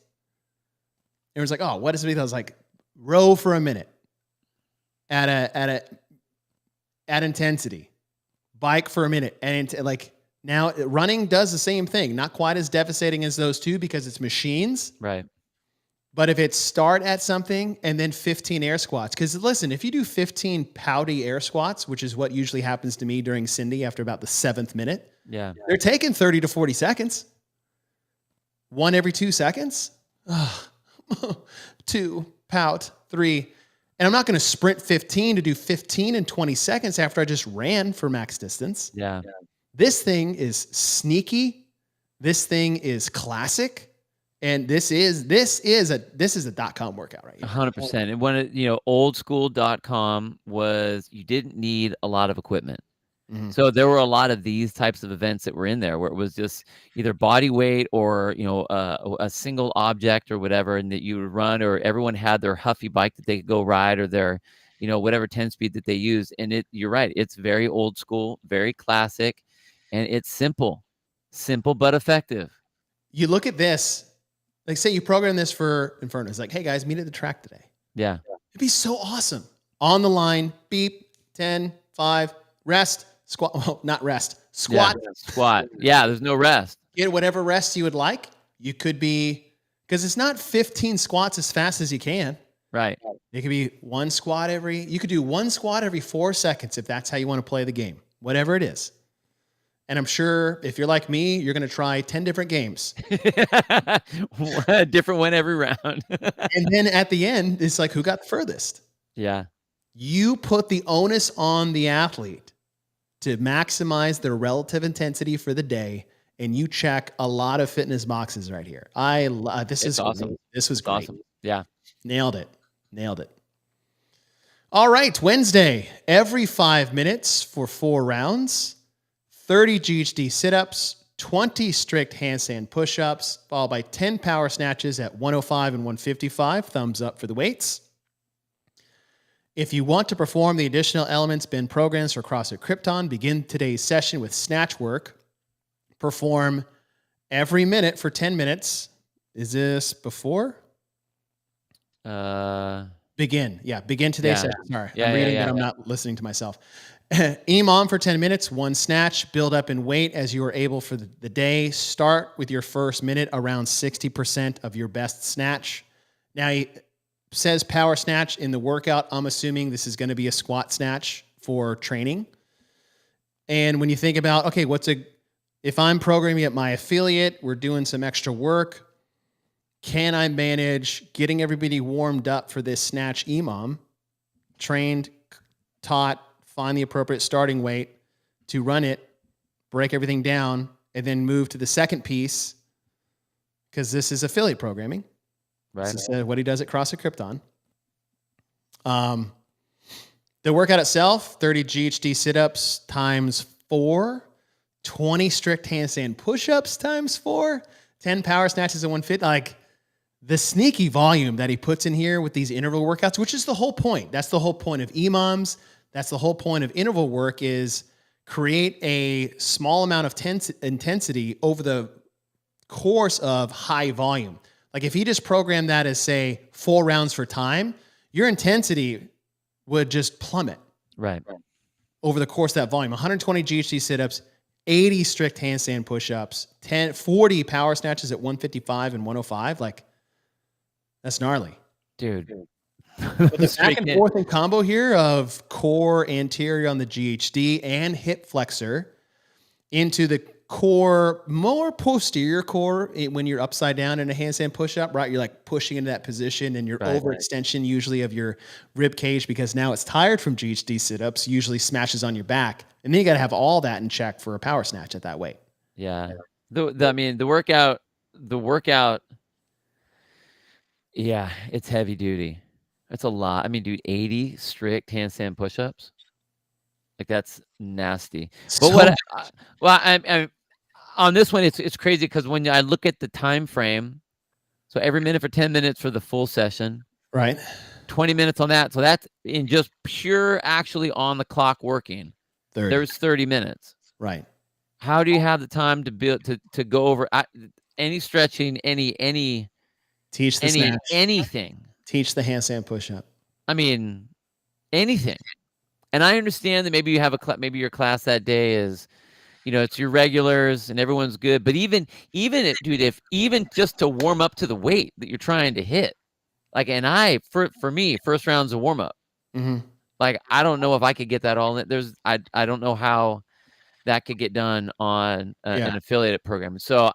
It was like, oh, what is it? I was like, row for a minute at intensity, bike for a minute. And now running does the same thing. Not quite as devastating as those two because it's machines. Right. But if it's start at something and then 15 air squats, because listen, if you do 15 pouty air squats, which is what usually happens to me during Cindy after about the 7th minute, they're taking 30 to 40 seconds. 1 every 2 seconds. 2, pout, 3. And I'm not going to sprint 15 to do 15 in 20 seconds after I just ran for max distance. Yeah. This thing is sneaky. This thing is classic. And this is a .com workout right here. 100%. And when old school .com was, you didn't need a lot of equipment. Mm-hmm. So there were a lot of these types of events that were in there where it was just either body weight or a single object or whatever, and that you would run, or everyone had their Huffy bike that they could go ride, or their whatever 10 speed that they use. And you're right, it's very old school, very classic, and it's simple but effective. You look at this. Like, say you program this for Inferno. It's like, hey guys, meet at the track today. Yeah. It'd be so awesome. On the line, beep, 10, 5, rest, squat. Well, not rest, squat. Yeah, squat. Yeah, there's no rest. Get whatever rest you would like. You could be, because it's not 15 squats as fast as you can. Right. It could be you could do 1 squat every 4 seconds if that's how you want to play the game, whatever it is. And I'm sure if you're like me, you're going to try 10 different games. A different one every round. And then at the end, it's like, who got the furthest? Yeah. You put the onus on the athlete to maximize their relative intensity for the day, and you check a lot of fitness boxes right here. This is awesome. This was great. Awesome. Yeah. Nailed it. All right, Wednesday, every 5 minutes for 4 rounds. 30 GHD sit-ups, 20 strict handstand push-ups, followed by 10 power snatches at 105 and 155. Thumbs up for the weights. If you want to perform the additional elements bin programs for CrossFit Krypton, begin today's session with snatch work. Perform every minute for 10 minutes. Is this before? Begin. Yeah, begin today's session. Sorry, I'm reading that. I'm not listening to myself. EMOM for 10 minutes, 1 snatch, build up in weight as you are able for the day. Start with your first minute around 60% of your best snatch. Now, it says power snatch in the workout. I'm assuming this is going to be a squat snatch for training. And when you think about, okay, if I'm programming at my affiliate, we're doing some extra work. Can I manage getting everybody warmed up for this snatch EMOM, trained, taught, find the appropriate starting weight to run it, break everything down, and then move to the second piece, because this is affiliate programming. Right. This is what he does at CrossFit Krypton. The workout itself, 30 GHD sit-ups times 4, 20 strict handstand push-ups times 4, 10 power snatches at 150. Like, the sneaky volume that he puts in here with these interval workouts, which is the whole point. That's the whole point of EMOMs. That's the whole point of interval work, is create a small amount of intensity over the course of high volume. Like, if you just program that as, say, 4 rounds for time, your intensity would just plummet. Right. Over the course of that volume. 120 GHD sit-ups, 80 strict handstand push-ups, 40 power snatches at 155 and 105. Like, that's gnarly. Dude. But the back and forth in combo here of core anterior on the GHD and hip flexor into the core, more posterior core when you're upside down in a handstand push-up, right? You're like pushing into that position, and your overextension usually of your rib cage, because now it's tired from GHD sit-ups, usually smashes on your back. And then you got to have all that in check for a power snatch at that weight. Yeah. The workout, yeah, it's heavy duty. It's a lot. I mean, dude, 80 strict handstand push-ups. Like, that's nasty. But I'm on this one, it's crazy, because when I look at the time frame, so every minute for 10 minutes for the full session, right? 20 minutes on that. So that's in just pure, actually on the clock working. 30. There's 30 minutes. Right. How do you have the time to build to go over any stretching, any teach the snatch, anything? Teach the handstand push-up. I mean, anything. And I understand that maybe you have maybe your class that day is, it's your regulars and everyone's good. But even if just to warm up to the weight that you're trying to hit, like, and for me, first round's a warm up. Mm-hmm. Like, I don't know if I could get that all in. I don't know how that could get done on an affiliated program. So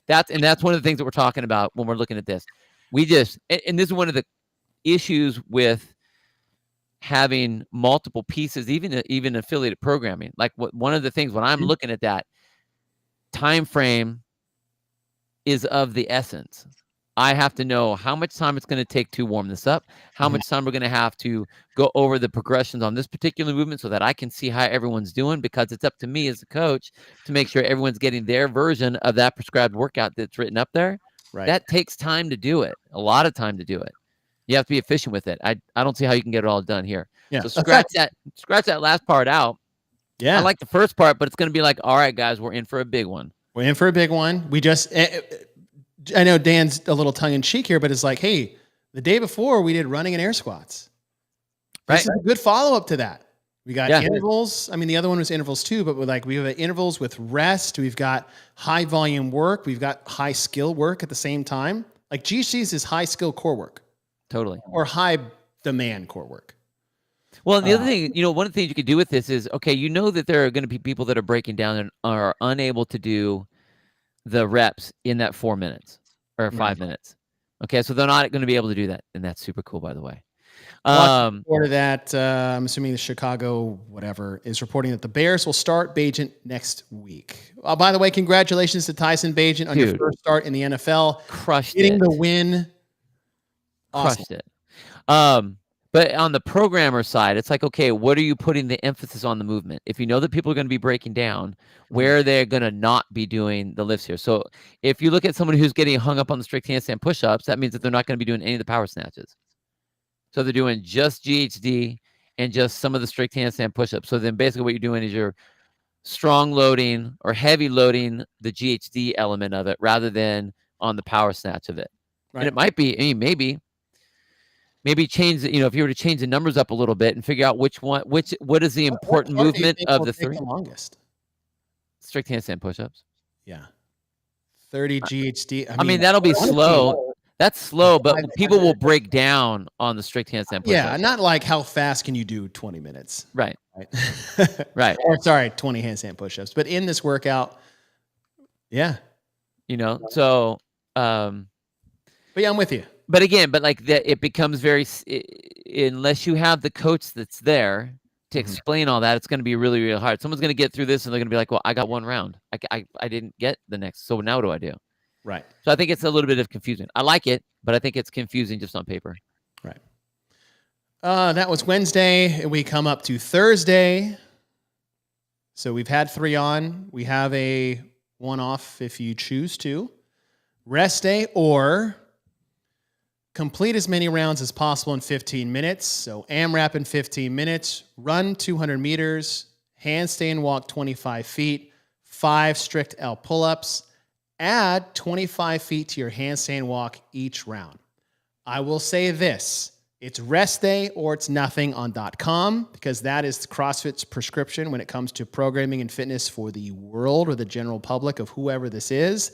that's one of the things that we're talking about when we're looking at this. And this is one of the issues with having multiple pieces, even affiliated programming. Like, one of the things when I'm looking at that, time frame is of the essence. I have to know how much time it's going to take to warm this up, how much time we're going to have to go over the progressions on this particular movement, so that I can see how everyone's doing, because it's up to me as a coach to make sure everyone's getting their version of that prescribed workout that's written up there. Right. That takes time to do it, a lot of time to do it. You have to be efficient with it. I don't see how you can get it all done here. Yeah. So scratch that last part out. Yeah. I like the first part, but it's going to be like, all right, guys, we're in for a big one. We're in for a big one. I know Dan's a little tongue in cheek here, but it's like, hey, the day before we did running and air squats. This is a good follow-up to that. We got intervals. I mean, the other one was intervals too, but we have intervals with rest. We've got high volume work. We've got high skill work at the same time. Like, GCs is high skill core work. Totally. Or high demand core work. Well, and the other thing, one of the things you could do with this is, okay, that there are going to be people that are breaking down and are unable to do the reps in that 4 minutes or 5 minutes. Okay, so they're not going to be able to do that, and that's super cool, by the way. Reported that I'm assuming the Chicago whatever is reporting that the Bears will start Bagent next week. By the way, congratulations to Tyson Bagent on your first start in the NFL. Crushed getting it. the win. Awesome. Crushed it. But on the programmer side, it's like, okay, what are you putting the emphasis on the movement? If you know that people are going to be breaking down, where they're going to not be doing the lifts here. So if you look at someone who's getting hung up on the strict handstand push-ups, that means that they're not going to be doing any of the power snatches. So they're doing just GHD and just some of the strict handstand push-ups. So then basically what you're doing is you're strong loading or heavy loading the GHD element of it rather than on the power snatch of it. Right. And it might be, maybe change the, if you were to change the numbers up a little bit and figure out what is the important movement of the three. The longest strict handstand push-ups. Yeah. 30 GHD. I mean that'll be slow. That's slow, but people will break down on the strict handstand push-ups. Yeah, not like how fast can you do 20 minutes. Right. Right. Or sorry, 20 handstand push-ups. But in this workout, yeah. So but yeah, I'm with you. But again, it becomes very unless you have the coach that's there to explain all that, it's going to be really, really hard. Someone's going to get through this and they're going to be like, well, I got one round. I didn't get the next. So now what do I do? Right. So I think it's a little bit of confusion. I like it, but I think it's confusing just on paper. Right. That was Wednesday, and we come up to Thursday. So we've had 3 on. We have a 1 off if you choose to. Rest day or complete as many rounds as possible in 15 minutes. So AMRAP in 15 minutes, run 200 meters, handstand walk 25 feet, 5 strict L pull-ups, add 25 feet to your handstand walk each round. I will say this, it's rest day or it's nothing on .com because that is CrossFit's prescription when it comes to programming and fitness for the world or the general public of whoever this is.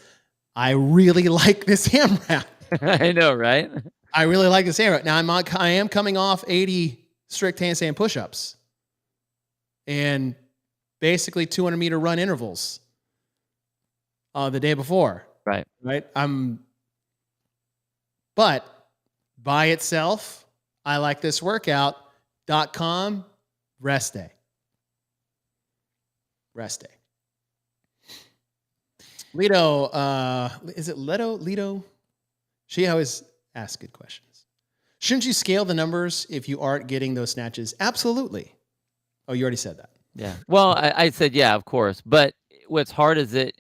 I really like this AMRAP. I know, right? I really like this AMRAP. Now I am coming off 80 strict handstand push-ups and basically 200-meter run intervals the day before. Right. But by itself, I like this workout. .com, rest day. Rest day. Lido, is it Lido? She always asks good questions. Shouldn't you scale the numbers if you aren't getting those snatches? Absolutely. Oh, you already said that. Yeah. Well, I said, yeah, of course. But what's hard is that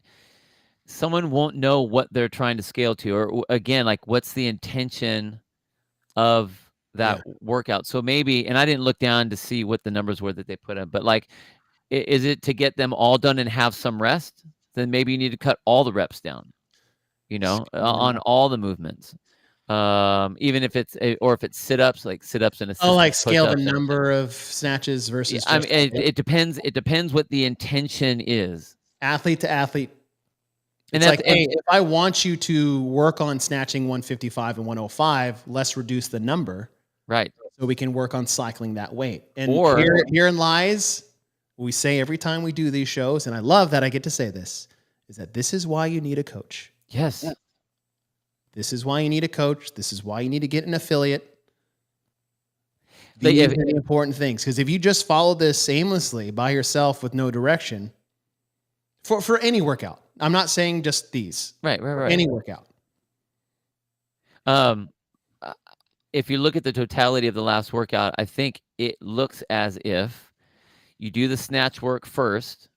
someone won't know what they're trying to scale to, or again, like what's the intention of that workout. So maybe, and I didn't look down to see what the numbers were that they put in, but like, is it to get them all done and have some rest? Then maybe you need to cut all the reps down, on all the movements. Even if it's if it's sit-ups, like sit-ups and oh, like scale the number of snatches versus. I mean, it depends. It depends what the intention is. Athlete to athlete. It's like, hey, if I want you to work on snatching 155 and 105, let's reduce the number. Right. So we can work on cycling that weight. And herein lies, we say every time we do these shows, and I love that I get to say this, is that this is why you need a coach. Yes. Yeah. This is why you need a coach. This is why you need to get an affiliate. These are the important things. Because if you just follow this aimlessly by yourself with no direction, for any workout, I'm not saying just these. Right. Any workout. If you look at the totality of the last workout, I think it looks as if you do the snatch work first,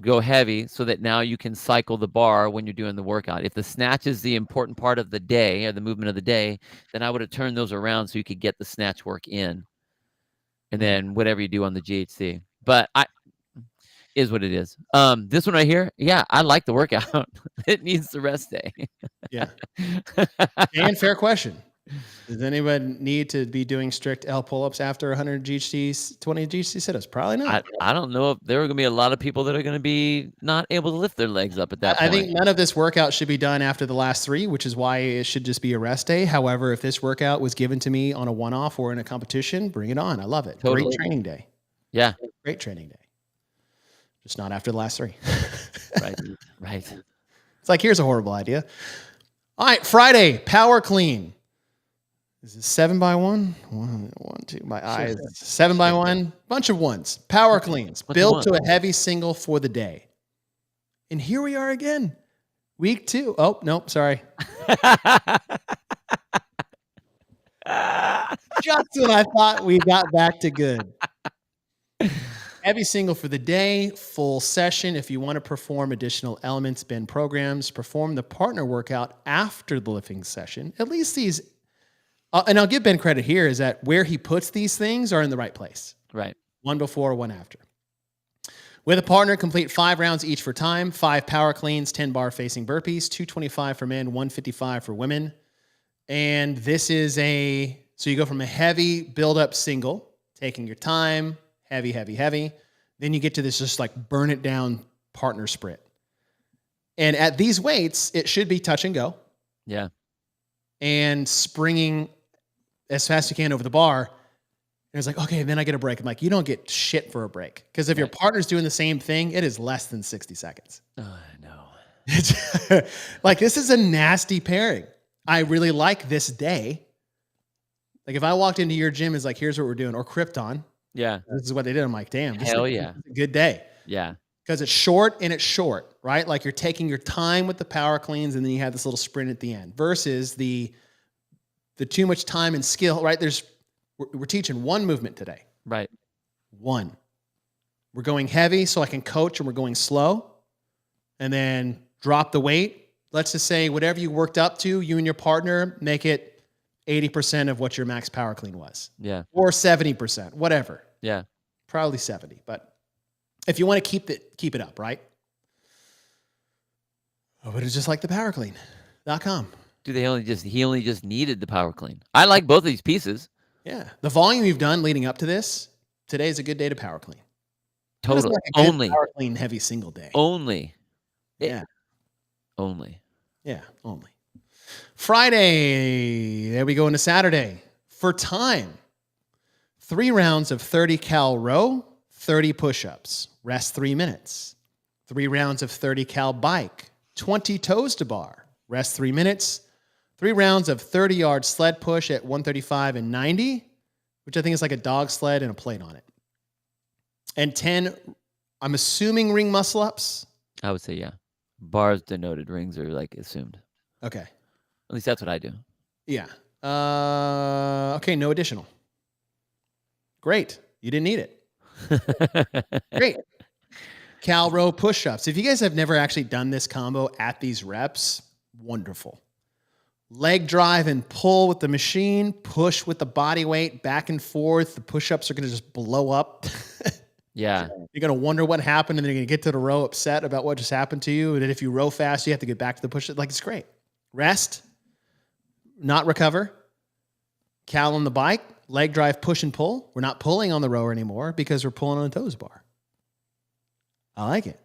go heavy, so that now you can cycle the bar when you're doing the workout. If the snatch is the important part of the day or the movement of the day, then I would have turned those around so you could get the snatch work in, and then whatever you do on the GHC. But is what it is. This one right here, yeah, I like the workout. It needs the rest day. Yeah. And fair question. Does anybody need to be doing strict L pull-ups after 100 GHCs, 20 GHC sit-ups? Probably not. I don't know if there are going to be a lot of people that are going to be not able to lift their legs up at that point. I think none of this workout should be done after the last 3, which is why it should just be a rest day. However, if this workout was given to me on a one-off or in a competition, bring it on. I love it. Totally. Great training day. Yeah. Great training day. Just not after the last 3. Right. It's like, here's a horrible idea. All right, Friday, power clean. Is it 7 by 1? 1, 2. My eyes. 7 by 1. Bunch of ones. Power cleans. Build to a heavy single for the day. And here we are again. Week 2. Oh, nope. Sorry. Just when I thought we got back to good. Heavy single for the day, full session. If you want to perform additional elements, bend programs, perform the partner workout after the lifting session. At least these, and I'll give Ben credit here, is that where he puts these things are in the right place. Right. One before, one after. With a partner, complete 5 rounds each for time, 5 power cleans, 10 bar facing burpees, 225 for men, 155 for women. And this is so you go from a heavy build-up single, taking your time, heavy, heavy, heavy. Then you get to this just like burn it down partner sprint. And at these weights, it should be touch and go. Yeah. and springing as fast as you can over the bar. And it's like, okay, then I get a break. I'm like, you don't get shit for a break. Because if your partner's doing the same thing, it is less than 60 seconds. Oh, no. It's like, this is a nasty pairing. I really like this day. Like if I walked into your gym, it's like, here's what we're doing. Or Krypton. Yeah. This is what they did. I'm like, damn. Hell this yeah. is a good day. Yeah. Because it's short and it's short, right? Like you're taking your time with the power cleans and then you have this little sprint at the end versus the too much time and skill, right? We're teaching one movement today. Right. One. We're going heavy so I can coach, and we're going slow. And then drop the weight. Let's just say whatever you worked up to, you and your partner, make it 80% of what your max power clean was. Yeah. Or 70%, whatever. Yeah. Probably 70, but if you want to keep it up, right? Oh, but it's just like the powerclean.com. Dude, he only just needed the power clean. I like both of these pieces. Yeah. The volume you've done leading up to this, today's a good day to power clean. Total. Like Only. Power clean heavy single day. Only. Yeah. Only. Yeah, only. Friday, there we go into Saturday. For time, 3 rounds of 30 cal row, 30 push-ups. Rest 3 minutes. 3 rounds of 30 cal bike, 20 toes to bar. Rest 3 minutes. 3 rounds of 30-yard sled push at 135 and 90, which I think is like a dog sled and a plate on it. And 10, I'm assuming ring muscle ups. I would say, yeah. Bars denoted, rings are like assumed. Okay. At least that's what I do. Yeah. Okay, no additional. Great. You didn't need it. Great. Cal row push-ups. If you guys have never actually done this combo at these reps, wonderful. Leg drive and pull with the machine, push with the body weight back and forth. The push-ups are going to just blow up. Yeah. You're going to wonder what happened, and then you're going to get to the row upset about what just happened to you. And then if you row fast, you have to get back to the push-up. Like, it's great. Rest, not recover. Cal on the bike, leg drive, push and pull. We're not pulling on the rower anymore because we're pulling on a toes bar. I like it.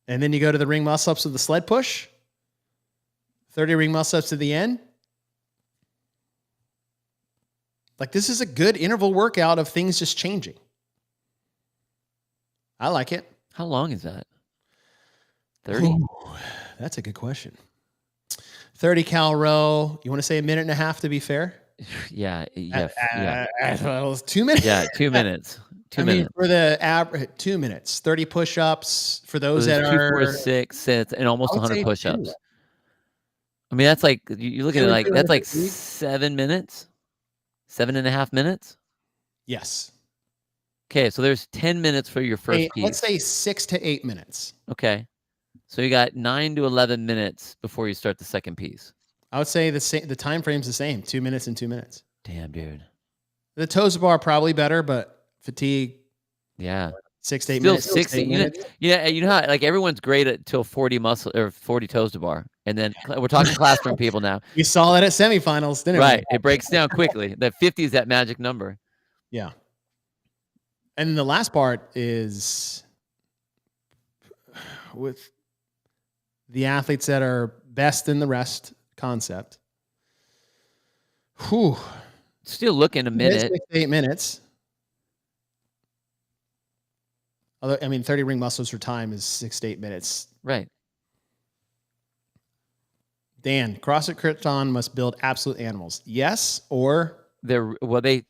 And then you go to the ring muscle-ups with the sled push. 30 ring muscle-ups to the end. Like, this is a good interval workout of things just changing. I like it. How long is that? 30? Ooh, that's a good question. 30 cal row. You want to say a minute and a half to be fair? Yeah. Yeah. Well, it's 2 minutes. Yeah. 2 minutes. 2 minutes. For the average, 2 minutes. 30 push-ups for those that 2, are 4, 6 sets and almost 100 push-ups. 2. I mean, that's like, you look at it like, that's like 2. 7 minutes, 7.5 minutes. Yes. Okay, so there's 10 minutes for your first piece. Let's say 6 to 8 minutes. Okay, so you got 9 to 11 minutes before you start the second piece. I would say the time frame's the same, 2 minutes and 2 minutes. Damn, dude. The toes bar probably better, but fatigue. Yeah. 6 to 8 Still minutes. 60. You know how like everyone's great at till 40 muscle or 40 toes to bar, and then we're talking classroom people now. You saw that at semifinals, didn't Right, it breaks down quickly. That 50 is that magic number. Yeah. And then the last part is with the athletes that are best in the rest concept. Whew. Still looking a minute. 6 to 8 minutes. Although, I mean, 30 ring muscles for time is 6 to 8 minutes. Right. Dan, CrossFit Krypton must build absolute animals. Yes, or they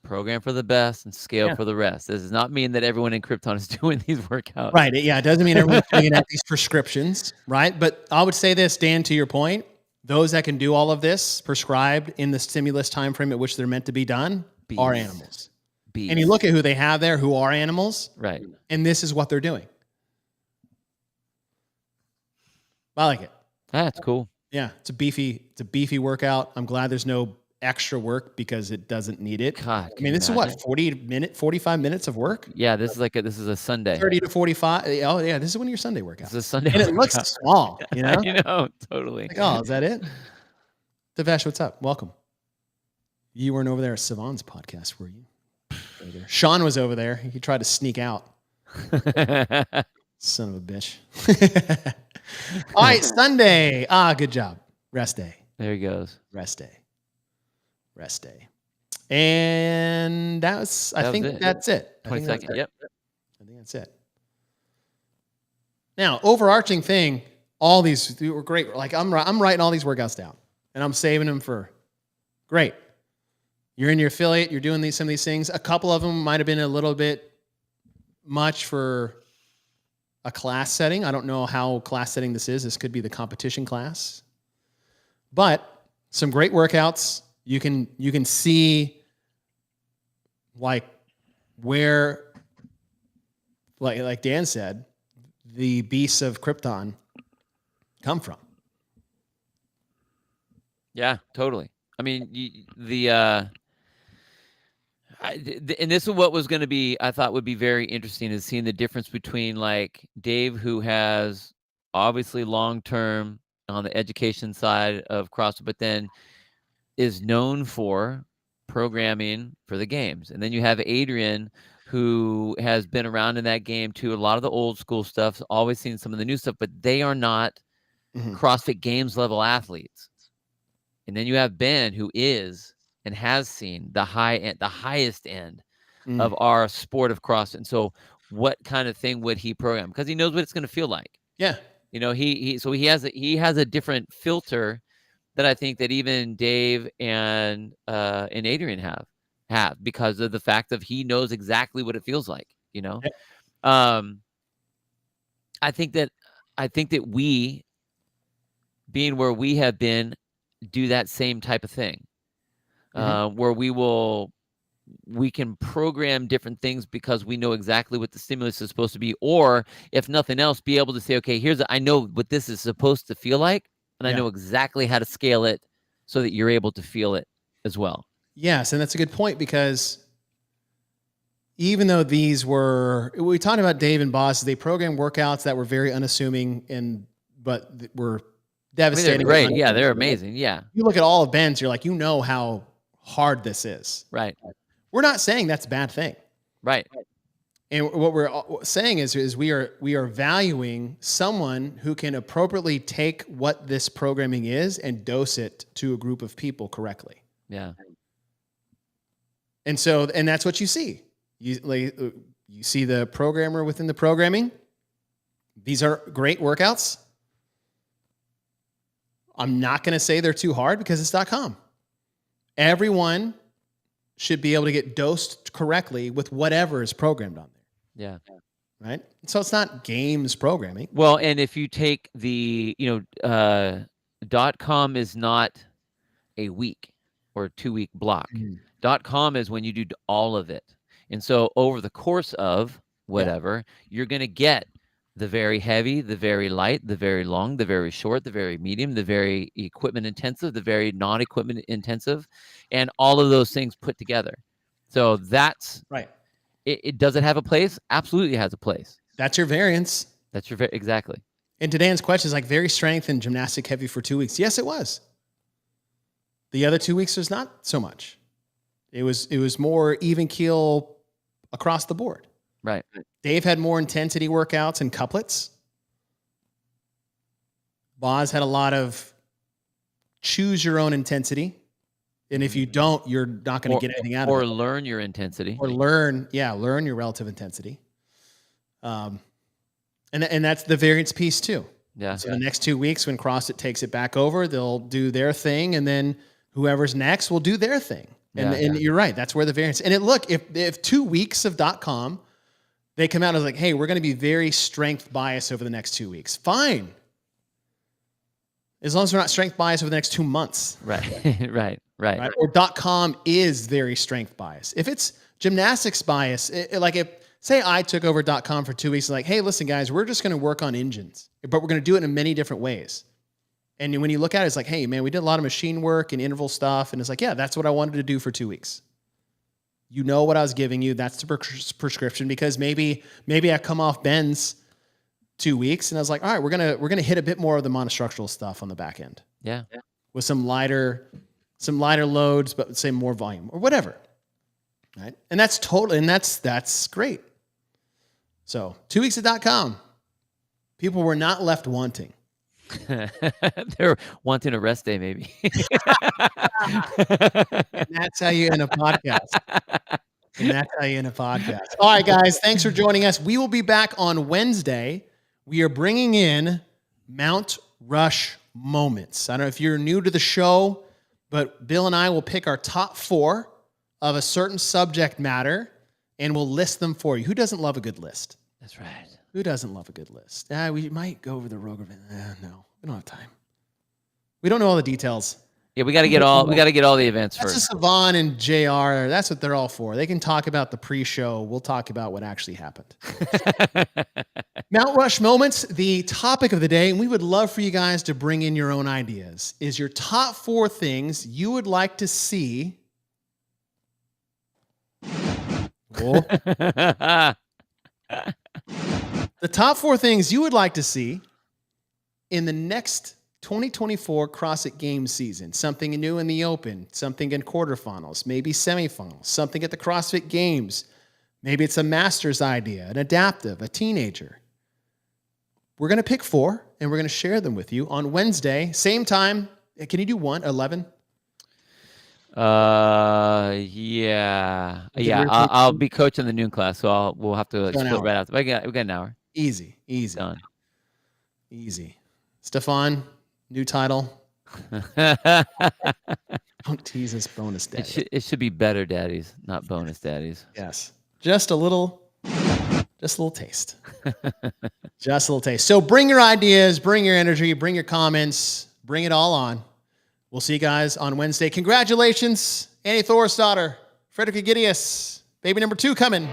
program for the best and scale for the rest. This does not mean that everyone in Krypton is doing these workouts. right. Yeah, it doesn't mean everyone's filling out these prescriptions, right? But I would say this, Dan, to your point, those that can do all of this prescribed in the stimulus time frame at which they're meant to be done are animals. And you look at who they have there, who are animals, right? And this is what they're doing. I like it. That's cool. Yeah, it's a beefy workout. I'm glad there's no extra work because it doesn't need it. God, I mean, this is what 45 minutes of work. Yeah, this is a Sunday. 30 to 45. Oh yeah, this is one of your Sunday workouts. This is a Sunday, and it looks small. You know, you know, totally. Like, oh, is that it? Devesh, what's up? Welcome. You weren't over there at Savon's podcast, were you? Sean was over there. He tried to sneak out. Son of a bitch. All right, Sunday. Good job. Rest day. There he goes. Rest day. Rest day. And I think that's it. 22nd. Yep. I think that's it. Now, overarching thing, all these were great. Like I'm writing all these workouts down and I'm saving them for great. You're in your affiliate, you're doing some of these things. A couple of them might have been a little bit much for a class setting. I don't know how class setting this is. This could be the competition class. But some great workouts. You can see like where, like Dan said, the beasts of Krypton come from. Yeah, totally. I mean, and this is what was going to be, I thought would be very interesting, is seeing the difference between like Dave, who has obviously long-term on the education side of CrossFit, but then is known for programming for the games. And then you have Adrian, who has been around in that game too. A lot of the old school stuff, always seen some of the new stuff, but they are not CrossFit Games level athletes. And then you have Ben, who is and has seen the highest end of our sport of CrossFit. And so what kind of thing would he program? Because he knows what it's going to feel like. Yeah. You know, he has a different filter that I think that even Dave and Adrian have because of the fact of he knows exactly what it feels like, you know. Yeah. I think that we, being where we have been, do that same type of thing. Where we can program different things because we know exactly what the stimulus is supposed to be, or if nothing else, be able to say, okay, I know what this is supposed to feel like, and I know exactly how to scale it so that you're able to feel it as well. Yes, and that's a good point, because even though we talked about Dave and Boz, they programmed workouts that were very unassuming but were devastating. They're great. Yeah, they're amazing. Yeah. You look at all of Ben's, you're like, you know how hard this is. Right. We're not saying that's a bad thing. Right. And what we're saying is we are valuing someone who can appropriately take what this programming is and dose it to a group of people correctly. Yeah. And that's what you see. You see the programmer within the programming. These are great workouts. I'm not going to say they're too hard because it's .com. Everyone should be able to get dosed correctly with whatever is programmed on there. Yeah. Right? So it's not games programming. Well, and if you take the, .com is not a week or a 2-week block. .com is when you do all of it. And so over the course of whatever, you're going to get the very heavy, the very light, the very long, the very short, the very medium, the very equipment intensive, the very non-equipment intensive, and all of those things put together. So that's right. It does it have a place? Absolutely has a place. That's your variance. That's your exactly. And to Dan's question, is like very strength and gymnastic heavy for 2 weeks. Yes, it was. The other 2 weeks was not so much. It was more even keel across the board. Right. Dave had more intensity workouts and couplets. Boz had a lot of choose your own intensity. And if you don't, you're not going to get anything out of it. Or learn your intensity. Or learn your relative intensity. And that's the variance piece too. Yeah. So the next 2 weeks when CrossFit takes it back over, they'll do their thing, and then whoever's next will do their thing. And you're right. That's where the variance. And if 2 weeks of .com, they come out as like, hey, we're going to be very strength biased over the next 2 weeks. Fine. As long as we're not strength biased over the next 2 months. Right. Right. Or .com is very strength biased. If it's gymnastics bias, say I took over .com for 2 weeks, like, hey, listen, guys, we're just going to work on engines, but we're going to do it in many different ways. And when you look at it, it's like, hey, man, we did a lot of machine work and interval stuff. And it's like, yeah, that's what I wanted to do for 2 weeks. You know what I was giving you. That's the prescription, because maybe I come off Ben's 2 weeks and I was like, all right, we're gonna hit a bit more of the monostructural stuff on the back end. Yeah. With some lighter loads, but say more volume or whatever. Right. And that's that's great. So 2 weeks at .com, people were not left wanting. They're wanting a rest day, maybe. And that's how you end a podcast. And that's how you end a podcast. All right, guys, thanks for joining us. We will be back on Wednesday. We are bringing in Mount Rush moments. I don't know if you're new to the show, but Bill and I will pick our top 4 of a certain subject matter, and we'll list them for you. Who doesn't love a good list? That's right. Who doesn't love a good list? We might go over the Rogue event. No, we don't have time. We don't know all the details. Yeah, we got to get all the events That's first. just Savon and JR. That's what they're all for. They can talk about the pre-show. We'll talk about what actually happened. Mount Rush moments, the topic of the day, and we would love for you guys to bring in your own ideas. Is your top 4 things you would like to see? The top 4 things you would like to see in the next 2024 CrossFit Games season. Something new in the Open, something in quarterfinals, maybe semifinals, something at the CrossFit Games. Maybe it's a master's idea, an adaptive, a teenager. We're going to pick 4, and we're going to share them with you on Wednesday, same time. Can you do 11? Yeah. I'll be coaching the noon class, so we'll have to split right after. We got an hour. Easy. Done. Easy. Stefan, new title. Don't tease us, bonus daddy. It should be better daddies, not bonus daddies. Yes. Just a little taste. Just a little taste. So bring your ideas, bring your energy, bring your comments, bring it all on. We'll see you guys on Wednesday. Congratulations, Annie Thorisdottir, Frederick Agidius, baby number 2 coming.